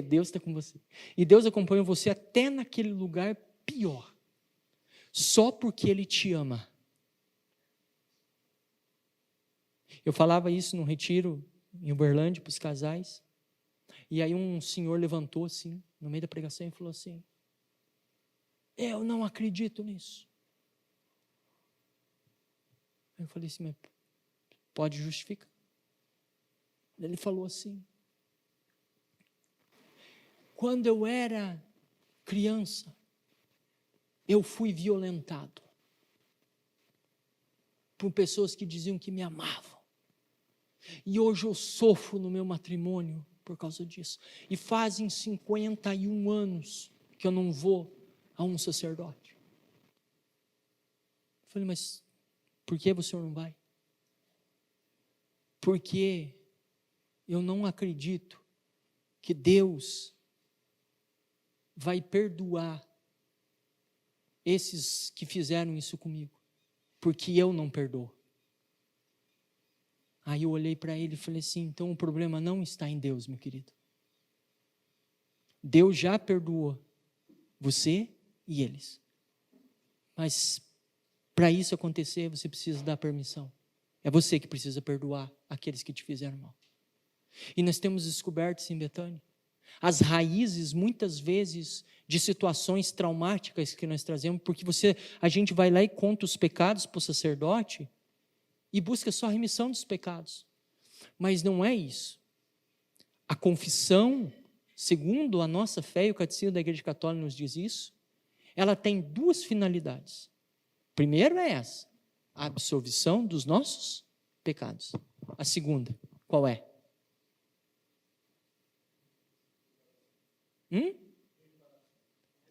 Deus está com você. E Deus acompanha você até naquele lugar pior. Só porque Ele te ama. Eu falava isso num retiro em Uberlândia para os casais. E aí um senhor levantou assim, no meio da pregação, e falou assim: eu não acredito nisso. Eu falei assim: mas pode justificar? Ele falou assim: quando eu era criança, eu fui violentado por pessoas que diziam que me amavam. E hoje eu sofro no meu matrimônio por causa disso. E fazem 51 anos que eu não vou a um sacerdote. Eu falei: mas por que o senhor não vai? Porque eu não acredito que Deus vai perdoar esses que fizeram isso comigo, porque eu não perdoo. Aí eu olhei para ele e falei assim: então o problema não está em Deus, meu querido. Deus já perdoou você e eles. Mas para isso acontecer, você precisa dar permissão. É você que precisa perdoar aqueles que te fizeram mal. E nós temos descoberto isso em Betânia. As raízes, muitas vezes, de situações traumáticas que nós trazemos, porque a gente vai lá e conta os pecados para o sacerdote e busca só a remissão dos pecados. Mas não é isso. A confissão, segundo a nossa fé, e o Catecismo da Igreja Católica nos diz isso, ela tem duas finalidades. Primeiro é essa, a absolvição dos nossos pecados. A segunda, qual é?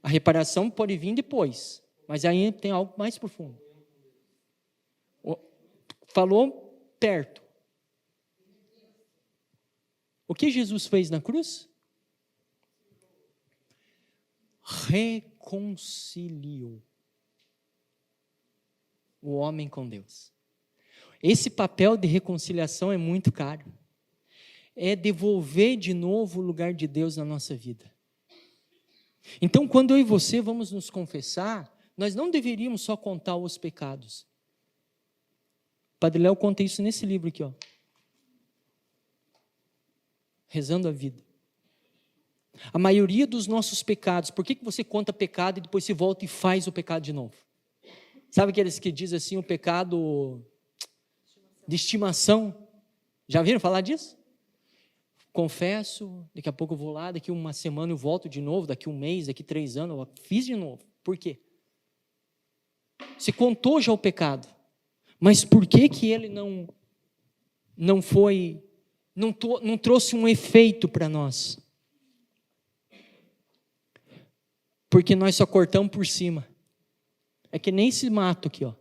A reparação pode vir depois, mas aí tem algo mais profundo. Falou perto. O que Jesus fez na cruz? Reconciliou o homem com Deus. Esse papel de reconciliação é muito caro. É devolver de novo o lugar de Deus na nossa vida. Então, quando eu e você vamos nos confessar, nós não deveríamos só contar os pecados. Padre Léo conta isso nesse livro aqui, ó. Rezando a Vida. A maioria dos nossos pecados, por que você conta pecado e depois se volta e faz o pecado de novo? Sabe aqueles que dizem assim, o pecado de estimação? Já viram falar disso? Confesso, daqui a pouco eu vou lá, daqui uma semana eu volto de novo, daqui um mês, daqui 3 anos, eu fiz de novo. Por quê? Você contou já o pecado, mas por que ele não trouxe um efeito para nós? Porque nós só cortamos por cima. É que nem esse mato aqui, ó.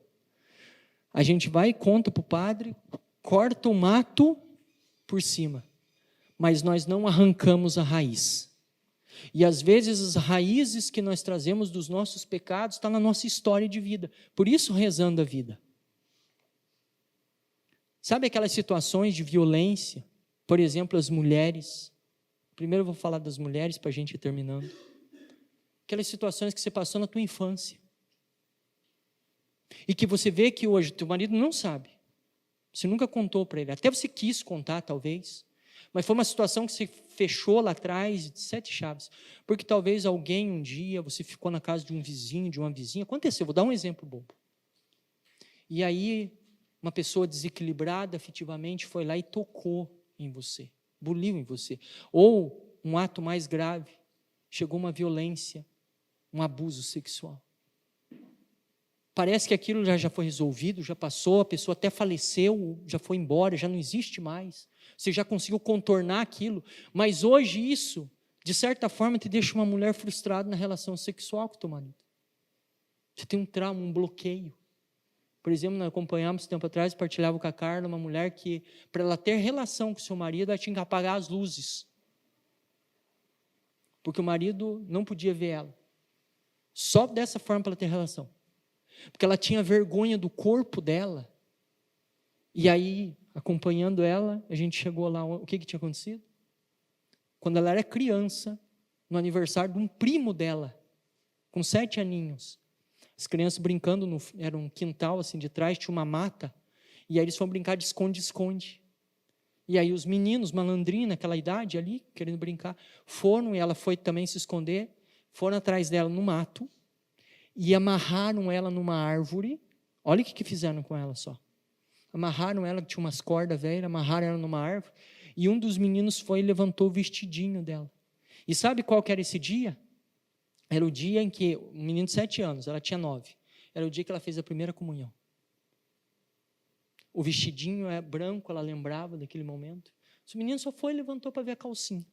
A gente vai e conta para o padre, corta o mato por cima, mas nós não arrancamos a raiz. E às vezes as raízes que nós trazemos dos nossos pecados estão na nossa história de vida. Por isso, rezando a vida. Sabe aquelas situações de violência? Por exemplo, as mulheres. Primeiro eu vou falar das mulheres para a gente ir terminando. Aquelas situações que você passou na tua infância. E que você vê que hoje teu marido não sabe. Você nunca contou para ele. Até você quis contar, talvez. Mas foi uma situação que você fechou lá atrás de 7 chaves. Porque talvez alguém um dia, você ficou na casa de um vizinho, de uma vizinha. Aconteceu, vou dar um exemplo bobo. E aí, uma pessoa desequilibrada afetivamente foi lá e tocou em você. Buliu em você. Ou, um ato mais grave, chegou uma violência, um abuso sexual. Parece que aquilo já foi resolvido, já passou, a pessoa até faleceu, já foi embora, já não existe mais. Você já conseguiu contornar aquilo. Mas hoje isso, de certa forma, te deixa uma mulher frustrada na relação sexual com o teu marido. Você tem um trauma, um bloqueio. Por exemplo, nós acompanhamos tempo atrás, partilhava com a Carla, uma mulher que, para ela ter relação com o seu marido, ela tinha que apagar as luzes. Porque o marido não podia ver ela. Só dessa forma para ela ter relação. porque ela tinha vergonha do corpo dela. E aí, acompanhando ela, a gente chegou lá, o que tinha acontecido? Quando ela era criança, no aniversário de um primo dela, com 7 aninhos, as crianças brincando, era um quintal assim de trás, tinha uma mata, e aí eles foram brincar de esconde-esconde. E aí os meninos, malandrinhos, naquela idade ali, querendo brincar, foram, e ela foi também se esconder, foram atrás dela no mato, e amarraram ela numa árvore. Olha o que fizeram com ela só. Amarraram ela, que tinha umas cordas velhas, amarraram ela numa árvore, e um dos meninos foi e levantou o vestidinho dela. E sabe qual que era esse dia? Era o dia em que, um menino de 7 anos, ela tinha 9, era o dia que ela fez a primeira comunhão. O vestidinho é branco, ela lembrava daquele momento. O menino só foi e levantou para ver a calcinha.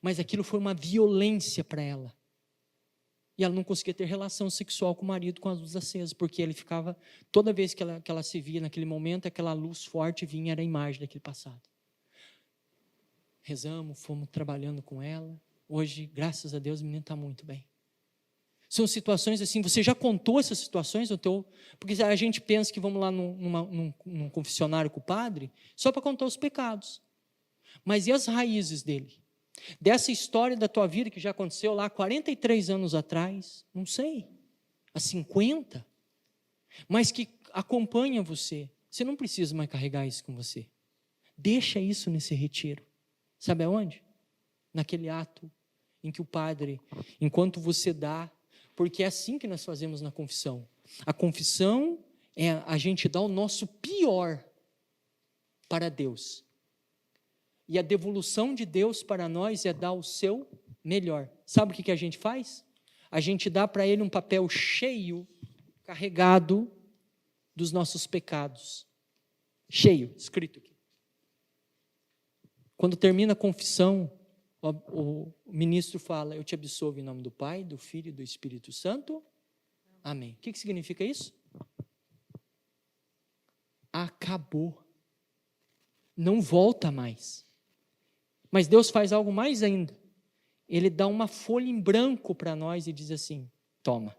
Mas aquilo foi uma violência para ela. E ela não conseguia ter relação sexual com o marido com as luzes acesas, porque ele ficava, toda vez que ela se via naquele momento, aquela luz forte vinha, era a imagem daquele passado. Rezamos, fomos trabalhando com ela. Hoje, graças a Deus, o menino está muito bem. São situações assim, você já contou essas situações? Porque a gente pensa que vamos lá num confessionário com o padre, só para contar os pecados. Mas e as raízes dele? Dessa história da tua vida que já aconteceu lá 43 anos atrás, não sei, há 50, mas que acompanha você. Você não precisa mais carregar isso com você. Deixa isso nesse retiro. Sabe aonde? Naquele ato em que o padre, enquanto você dá, porque é assim que nós fazemos na confissão. A confissão é a gente dar o nosso pior para Deus. E a devolução de Deus para nós é dar o seu melhor. Sabe o que a gente faz? A gente dá para Ele um papel cheio, carregado dos nossos pecados. Cheio, escrito aqui. Quando termina a confissão, o ministro fala: eu te absolvo em nome do Pai, do Filho e do Espírito Santo. Amém. O que significa isso? Acabou. Não volta mais. Mas Deus faz algo mais ainda. Ele dá uma folha em branco para nós e diz assim: toma.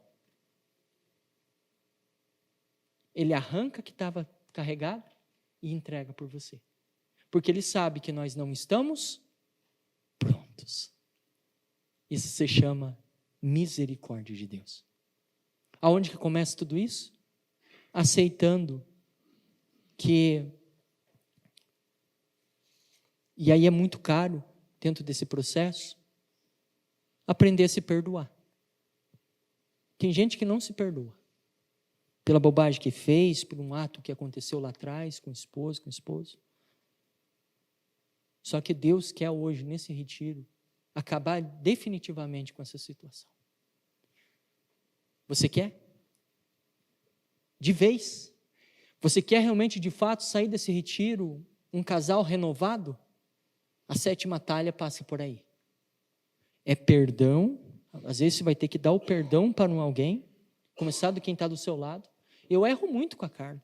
Ele arranca o que estava carregado e entrega por você. Porque Ele sabe que nós não estamos prontos. Isso se chama misericórdia de Deus. Aonde que começa tudo isso? Aceitando que... E aí é muito caro, dentro desse processo, aprender a se perdoar. Tem gente que não se perdoa. Pela bobagem que fez, por um ato que aconteceu lá atrás, com o esposo, com o esposo. Só que Deus quer hoje, nesse retiro, acabar definitivamente com essa situação. Você quer? De vez? Você quer realmente, de fato, sair desse retiro um casal renovado? A 7ª talha passa por aí. É perdão. Às vezes você vai ter que dar o perdão para alguém, começar de quem está do seu lado. Eu erro muito com a Carla.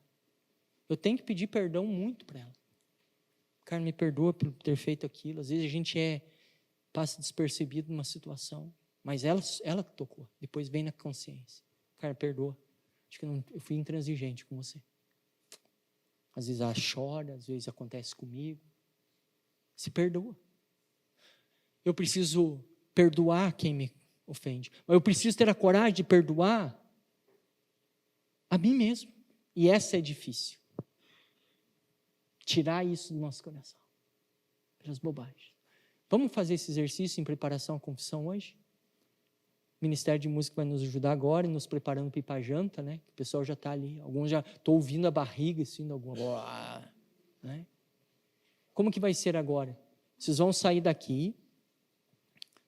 Eu tenho que pedir perdão muito para ela. Carla, me perdoa por ter feito aquilo. Às vezes a gente passa despercebido numa situação, mas ela tocou. Depois vem na consciência. Carla, perdoa. Acho que eu fui intransigente com você. Às vezes ela chora, às vezes acontece comigo. Se perdoa. Eu preciso perdoar quem me ofende. Mas eu preciso ter a coragem de perdoar a mim mesmo. E essa é difícil. Tirar isso do nosso coração. Pelas bobagens. Vamos fazer esse exercício em preparação à confissão hoje? O Ministério de Música vai nos ajudar agora, nos preparando para ir para a janta, né? O pessoal já está ali. Alguns já estão ouvindo a barriga, assim, alguma... né? Como que vai ser agora? Vocês vão sair daqui,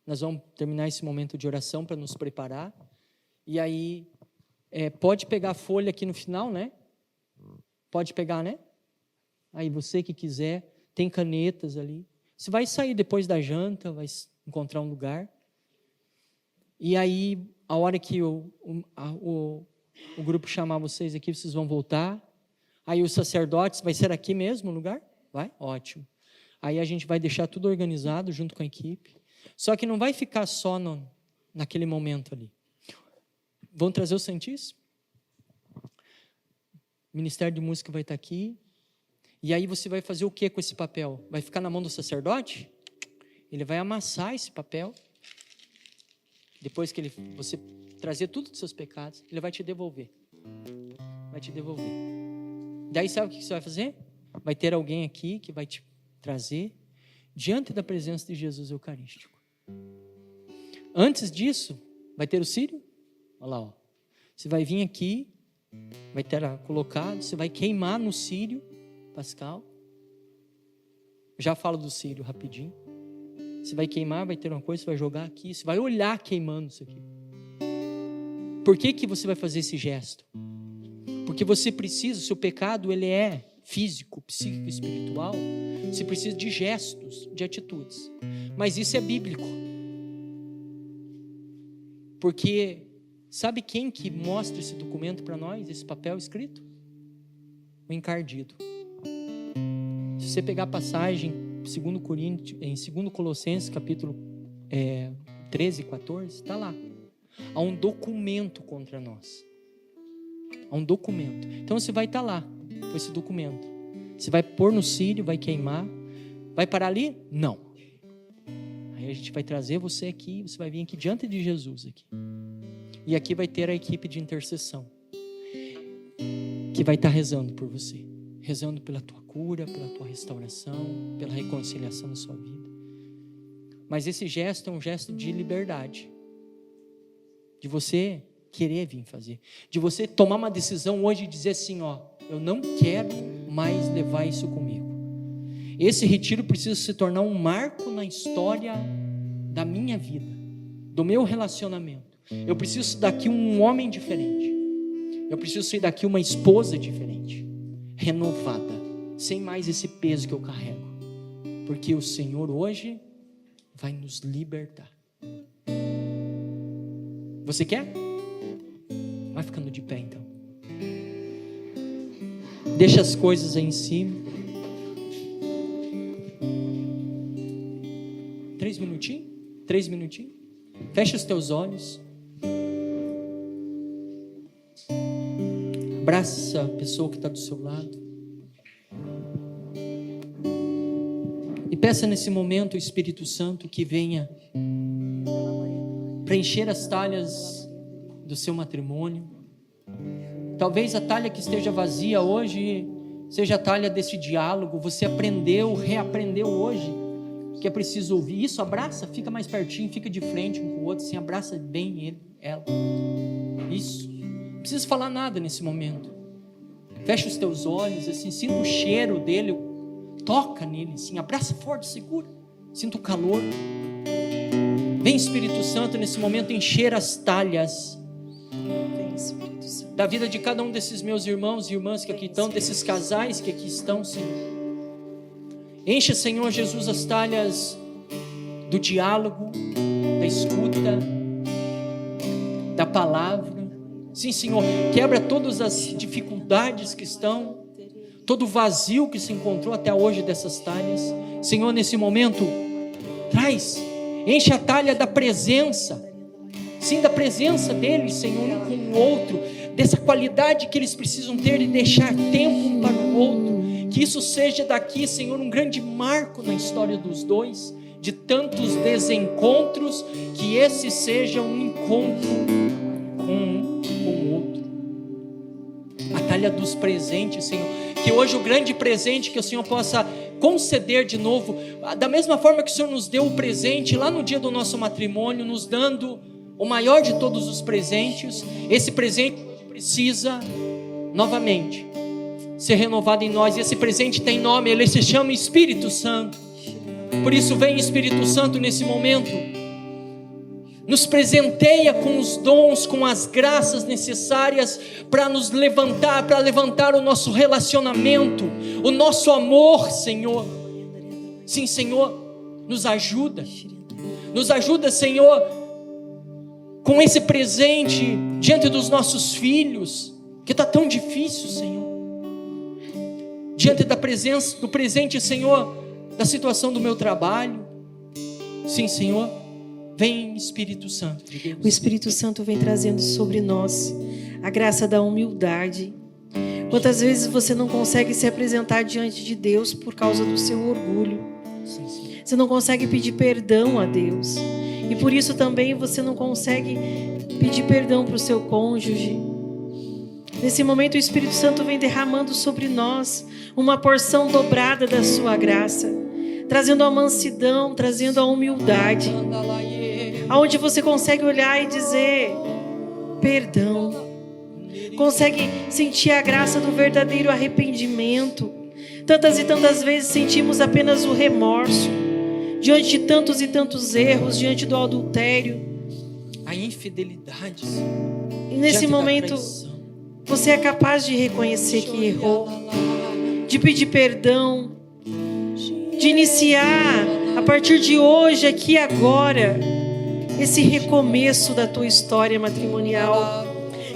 nós vamos terminar esse momento de oração para nos preparar, e aí, pode pegar a folha aqui no final, né? Pode pegar, né? Aí você que quiser, tem canetas ali. Você vai sair depois da janta, vai encontrar um lugar, e aí, a hora que o grupo chamar vocês aqui, vocês vão voltar, aí os sacerdotes, vai ser aqui mesmo o lugar? Vai? Ótimo. Aí a gente vai deixar tudo organizado junto com a equipe. Só que não vai ficar só naquele momento ali. Vão trazer o Santíssimo? O Ministério de Música vai estar aqui. E aí você vai fazer o que com esse papel? Vai ficar na mão do sacerdote? Ele vai amassar esse papel. Depois que você trazer tudo dos seus pecados, ele vai te devolver. Vai te devolver. Daí sabe o que você vai fazer? Vai ter alguém aqui que vai te trazer diante da presença de Jesus Eucarístico. Antes disso, vai ter o círio. Olha lá, ó. Você vai vir aqui, vai ter colocado, você vai queimar no círio pascal. Já falo do círio rapidinho. Você vai queimar, vai ter uma coisa, você vai jogar aqui, você vai olhar queimando isso aqui. Por que você vai fazer esse gesto? Porque você precisa, o seu pecado ele é físico, psíquico, espiritual. Você precisa de gestos, de atitudes. Mas isso é bíblico. Porque sabe quem que mostra esse documento para nós, esse papel escrito? O encardido. Se você pegar a passagem em 2 Colossenses, capítulo 13 e 14, está lá. Há um documento contra nós. Há um documento. Então você vai estar lá com esse documento. Você vai pôr no círio, vai queimar. Vai parar ali? Não. Aí a gente vai trazer você aqui, você vai vir aqui diante de Jesus aqui. E aqui vai ter a equipe de intercessão que vai estar rezando por você, rezando pela tua cura, pela tua restauração, pela reconciliação da sua vida. Mas esse gesto é um gesto de liberdade, de você querer vir fazer, de você tomar uma decisão hoje e dizer assim, ó, eu não quero mais levar isso comigo. Esse retiro precisa se tornar um marco na história da minha vida, do meu relacionamento. Eu preciso daqui um homem diferente. Eu preciso sair daqui uma esposa diferente, renovada, sem mais esse peso que eu carrego. Porque o Senhor hoje vai nos libertar. Você quer? Vai ficando de pé então. Deixa as coisas aí em cima. 3 minutinhos? 3 minutinhos? Fecha os teus olhos. Abraça a pessoa que está do seu lado. E peça nesse momento o Espírito Santo que venha preencher as talhas do seu matrimônio. Talvez a talha que esteja vazia hoje seja a talha desse diálogo. Você aprendeu, reaprendeu hoje que é preciso ouvir. Isso, abraça, fica mais pertinho, fica de frente um com o outro, assim, abraça bem ele, ela. Isso. Não precisa falar nada nesse momento. Fecha os teus olhos, assim, sinta o cheiro dele, toca nele, assim, abraça forte, segura, sinta o calor. Vem Espírito Santo nesse momento encher as talhas da vida de cada um desses meus irmãos e irmãs que aqui estão, desses casais que aqui estão, Senhor. Enche, Senhor Jesus, as talhas do diálogo, da escuta, da palavra. Sim, Senhor, quebra todas as dificuldades que estão, todo o vazio que se encontrou até hoje dessas talhas. Senhor, nesse momento, enche a talha da presença, sim, da presença deles, Senhor, um com o outro, dessa qualidade que eles precisam ter de deixar tempo um para o outro. Que isso seja daqui, Senhor, um grande marco na história dos dois, de tantos desencontros, que esse seja um encontro com o outro. A talha dos presentes, Senhor, que hoje o grande presente que o Senhor possa conceder de novo, da mesma forma que o Senhor nos deu o presente lá no dia do nosso matrimônio, nos dando o maior de todos os presentes, esse presente precisa novamente ser renovado em nós, e esse presente tem nome, ele se chama Espírito Santo. Por isso vem Espírito Santo nesse momento, nos presenteia com os dons, com as graças necessárias para nos levantar, para levantar o nosso relacionamento, o nosso amor, Senhor. Sim, Senhor, nos ajuda, Senhor, com esse presente diante dos nossos filhos, que está tão difícil, Senhor. Diante da presença, do presente, Senhor, da situação do meu trabalho. Sim, Senhor, vem Espírito Santo de Deus.
O Espírito Santo vem trazendo sobre nós a graça da humildade, Quantas vezes você não consegue se apresentar diante de Deus por causa do seu orgulho?
Sim, sim.
Você não consegue pedir perdão a Deus. E por isso também você não consegue pedir perdão para o seu cônjuge. Nesse momento o Espírito Santo vem derramando sobre nós uma porção dobrada da sua graça, trazendo a mansidão, trazendo a humildade, aonde você consegue olhar e dizer perdão, consegue sentir a graça do verdadeiro arrependimento. Tantas e tantas vezes sentimos apenas o remorso diante de tantos e tantos erros, diante do adultério,
A infidelidade.
e nesse
diante da
momento
traição.
você é capaz de reconhecer que errou, de pedir perdão, de iniciar a partir de hoje, aqui agora, esse recomeço da tua história matrimonial.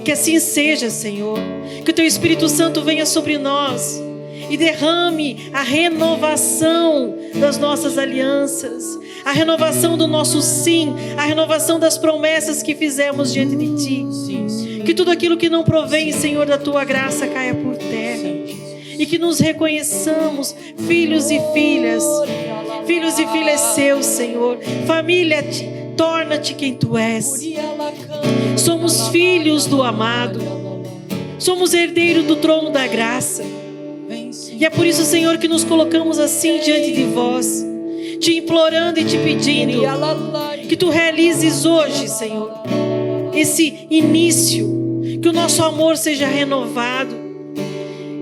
Que assim seja, Senhor. Que o teu Espírito Santo venha sobre nós e derrame a renovação das nossas alianças, a renovação do nosso sim, a renovação das promessas que fizemos diante de Ti.
Sim, sim.
Que tudo aquilo que não provém, Senhor, da Tua graça caia por terra.
Sim, Jesus.
E que nos reconheçamos filhos e filhas seus, Senhor. Família, torna-te quem Tu és. Somos filhos do amado, somos herdeiros do trono da graça. E é por isso, Senhor, que nos colocamos assim diante de vós, te implorando e te pedindo que Tu realizes hoje, Senhor, esse início, que o nosso amor seja renovado,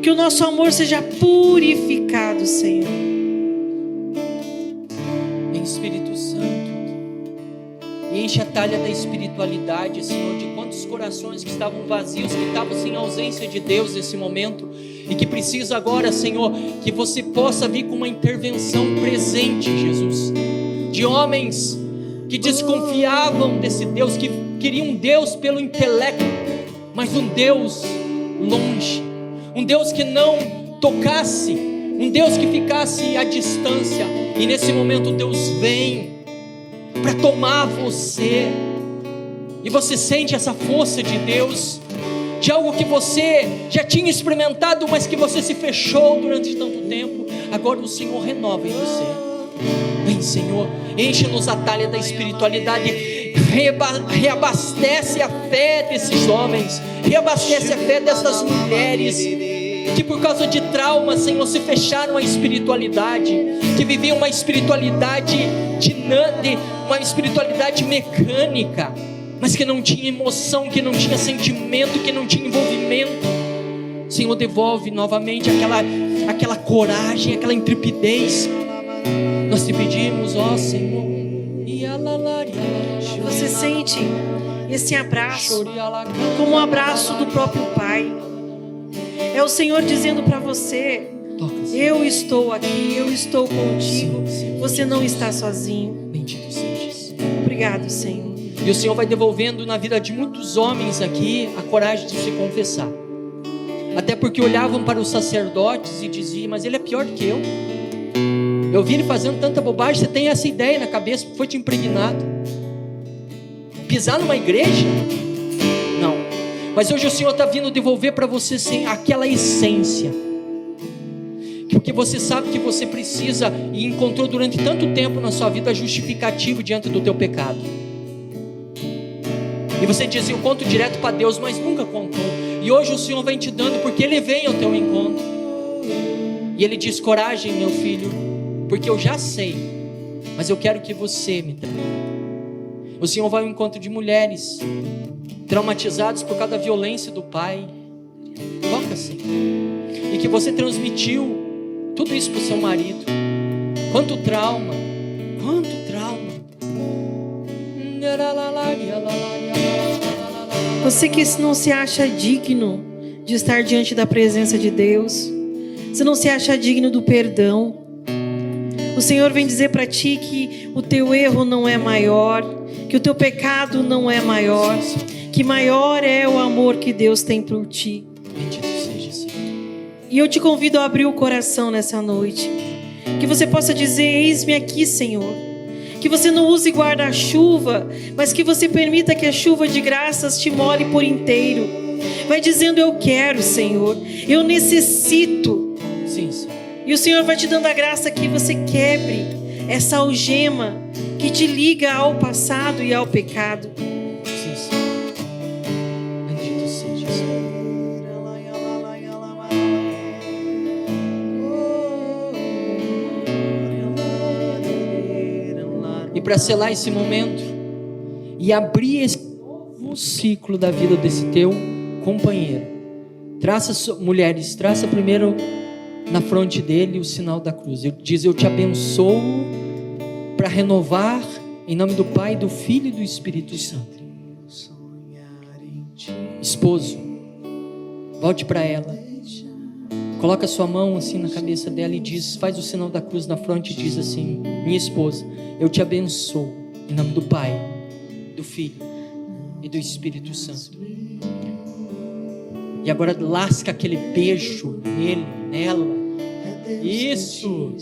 que o nosso amor seja purificado, Senhor.
Espírito Santo, enche a talha da espiritualidade, Senhor, de quantos corações que estavam vazios, que estavam sem ausência de Deus nesse momento, e que precisa agora, Senhor, que você possa vir com uma intervenção presente, Jesus, de homens que desconfiavam desse Deus, que queriam um Deus pelo intelecto, mas um Deus longe, um Deus que não tocasse, um Deus que ficasse à distância. E nesse momento Deus vem para tomar você, e você sente essa força de Deus, de algo que você já tinha experimentado, mas que você se fechou durante tanto tempo. Agora o Senhor renova em você. Vem, Senhor, enche-nos a talha da espiritualidade, reabastece a fé desses homens, reabastece a fé dessas mulheres que por causa de trauma, Senhor, se fecharam à espiritualidade, que viviam uma espiritualidade uma espiritualidade mecânica, mas que não tinha emoção, que não tinha sentimento, que não tinha envolvimento. Senhor, devolve novamente aquela coragem, aquela intrepidez. Nós te pedimos, ó Senhor.
Você sente esse abraço como um abraço do próprio Pai. É o Senhor dizendo para você: eu estou aqui, eu estou contigo. Você não está sozinho.
Bendito sejas.
Obrigado, Senhor.
E o Senhor vai devolvendo na vida de muitos homens aqui a coragem de se confessar. Até porque olhavam para os sacerdotes e diziam: mas ele é pior do que eu. Eu vi ele fazendo tanta bobagem. Você tem essa ideia na cabeça, foi te impregnado. Pisar numa igreja? Não. Mas hoje o Senhor está vindo devolver para você sim, aquela essência, porque você sabe que você precisa e encontrou durante tanto tempo na sua vida justificativo diante do teu pecado. E você dizia: eu conto direto para Deus, mas nunca contou. E hoje o Senhor vem te dando, porque Ele vem ao teu encontro. E Ele diz: coragem, meu filho, porque eu já sei, mas eu quero que você me traga. O Senhor vai ao encontro de mulheres traumatizadas por causa da violência do pai. Toca, Senhor. E que você transmitiu tudo isso para o seu marido. Quanto trauma, quanto trauma.
Você que não se acha digno de estar diante da presença de Deus, você não se acha digno do perdão, o Senhor vem dizer para ti que o teu erro não é maior, que o teu pecado não é maior, que maior é o amor que Deus tem por ti.
Bendito seja, Senhor.
E eu te convido a abrir o coração nessa noite, que você possa dizer: eis-me aqui, Senhor. Que você não use guarda-chuva, mas que você permita que a chuva de graças te molhe por inteiro. Vai dizendo: eu quero, Senhor, eu necessito.
Sim, Senhor.
E o Senhor vai te dando a graça que você quebre essa algema que te liga ao passado e ao pecado.
Sim, Senhor. Bendito seja, Senhor. E para selar esse momento e abrir esse novo ciclo da vida desse teu companheiro, mulheres, traça primeiro na fronte dele o sinal da cruz. Diz: eu te abençoo para renovar em nome do Pai, do Filho e do Espírito Santo. Esposo, volte para ela, coloca sua mão assim na cabeça dela e diz, faz o sinal da cruz na fronte e diz assim: minha esposa, eu te abençoo em nome do Pai, do Filho e do Espírito Santo. E agora lasca aquele beijo nele, nela. Isso.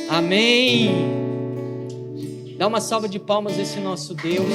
Amém. Dá uma salva de palmas a esse nosso Deus.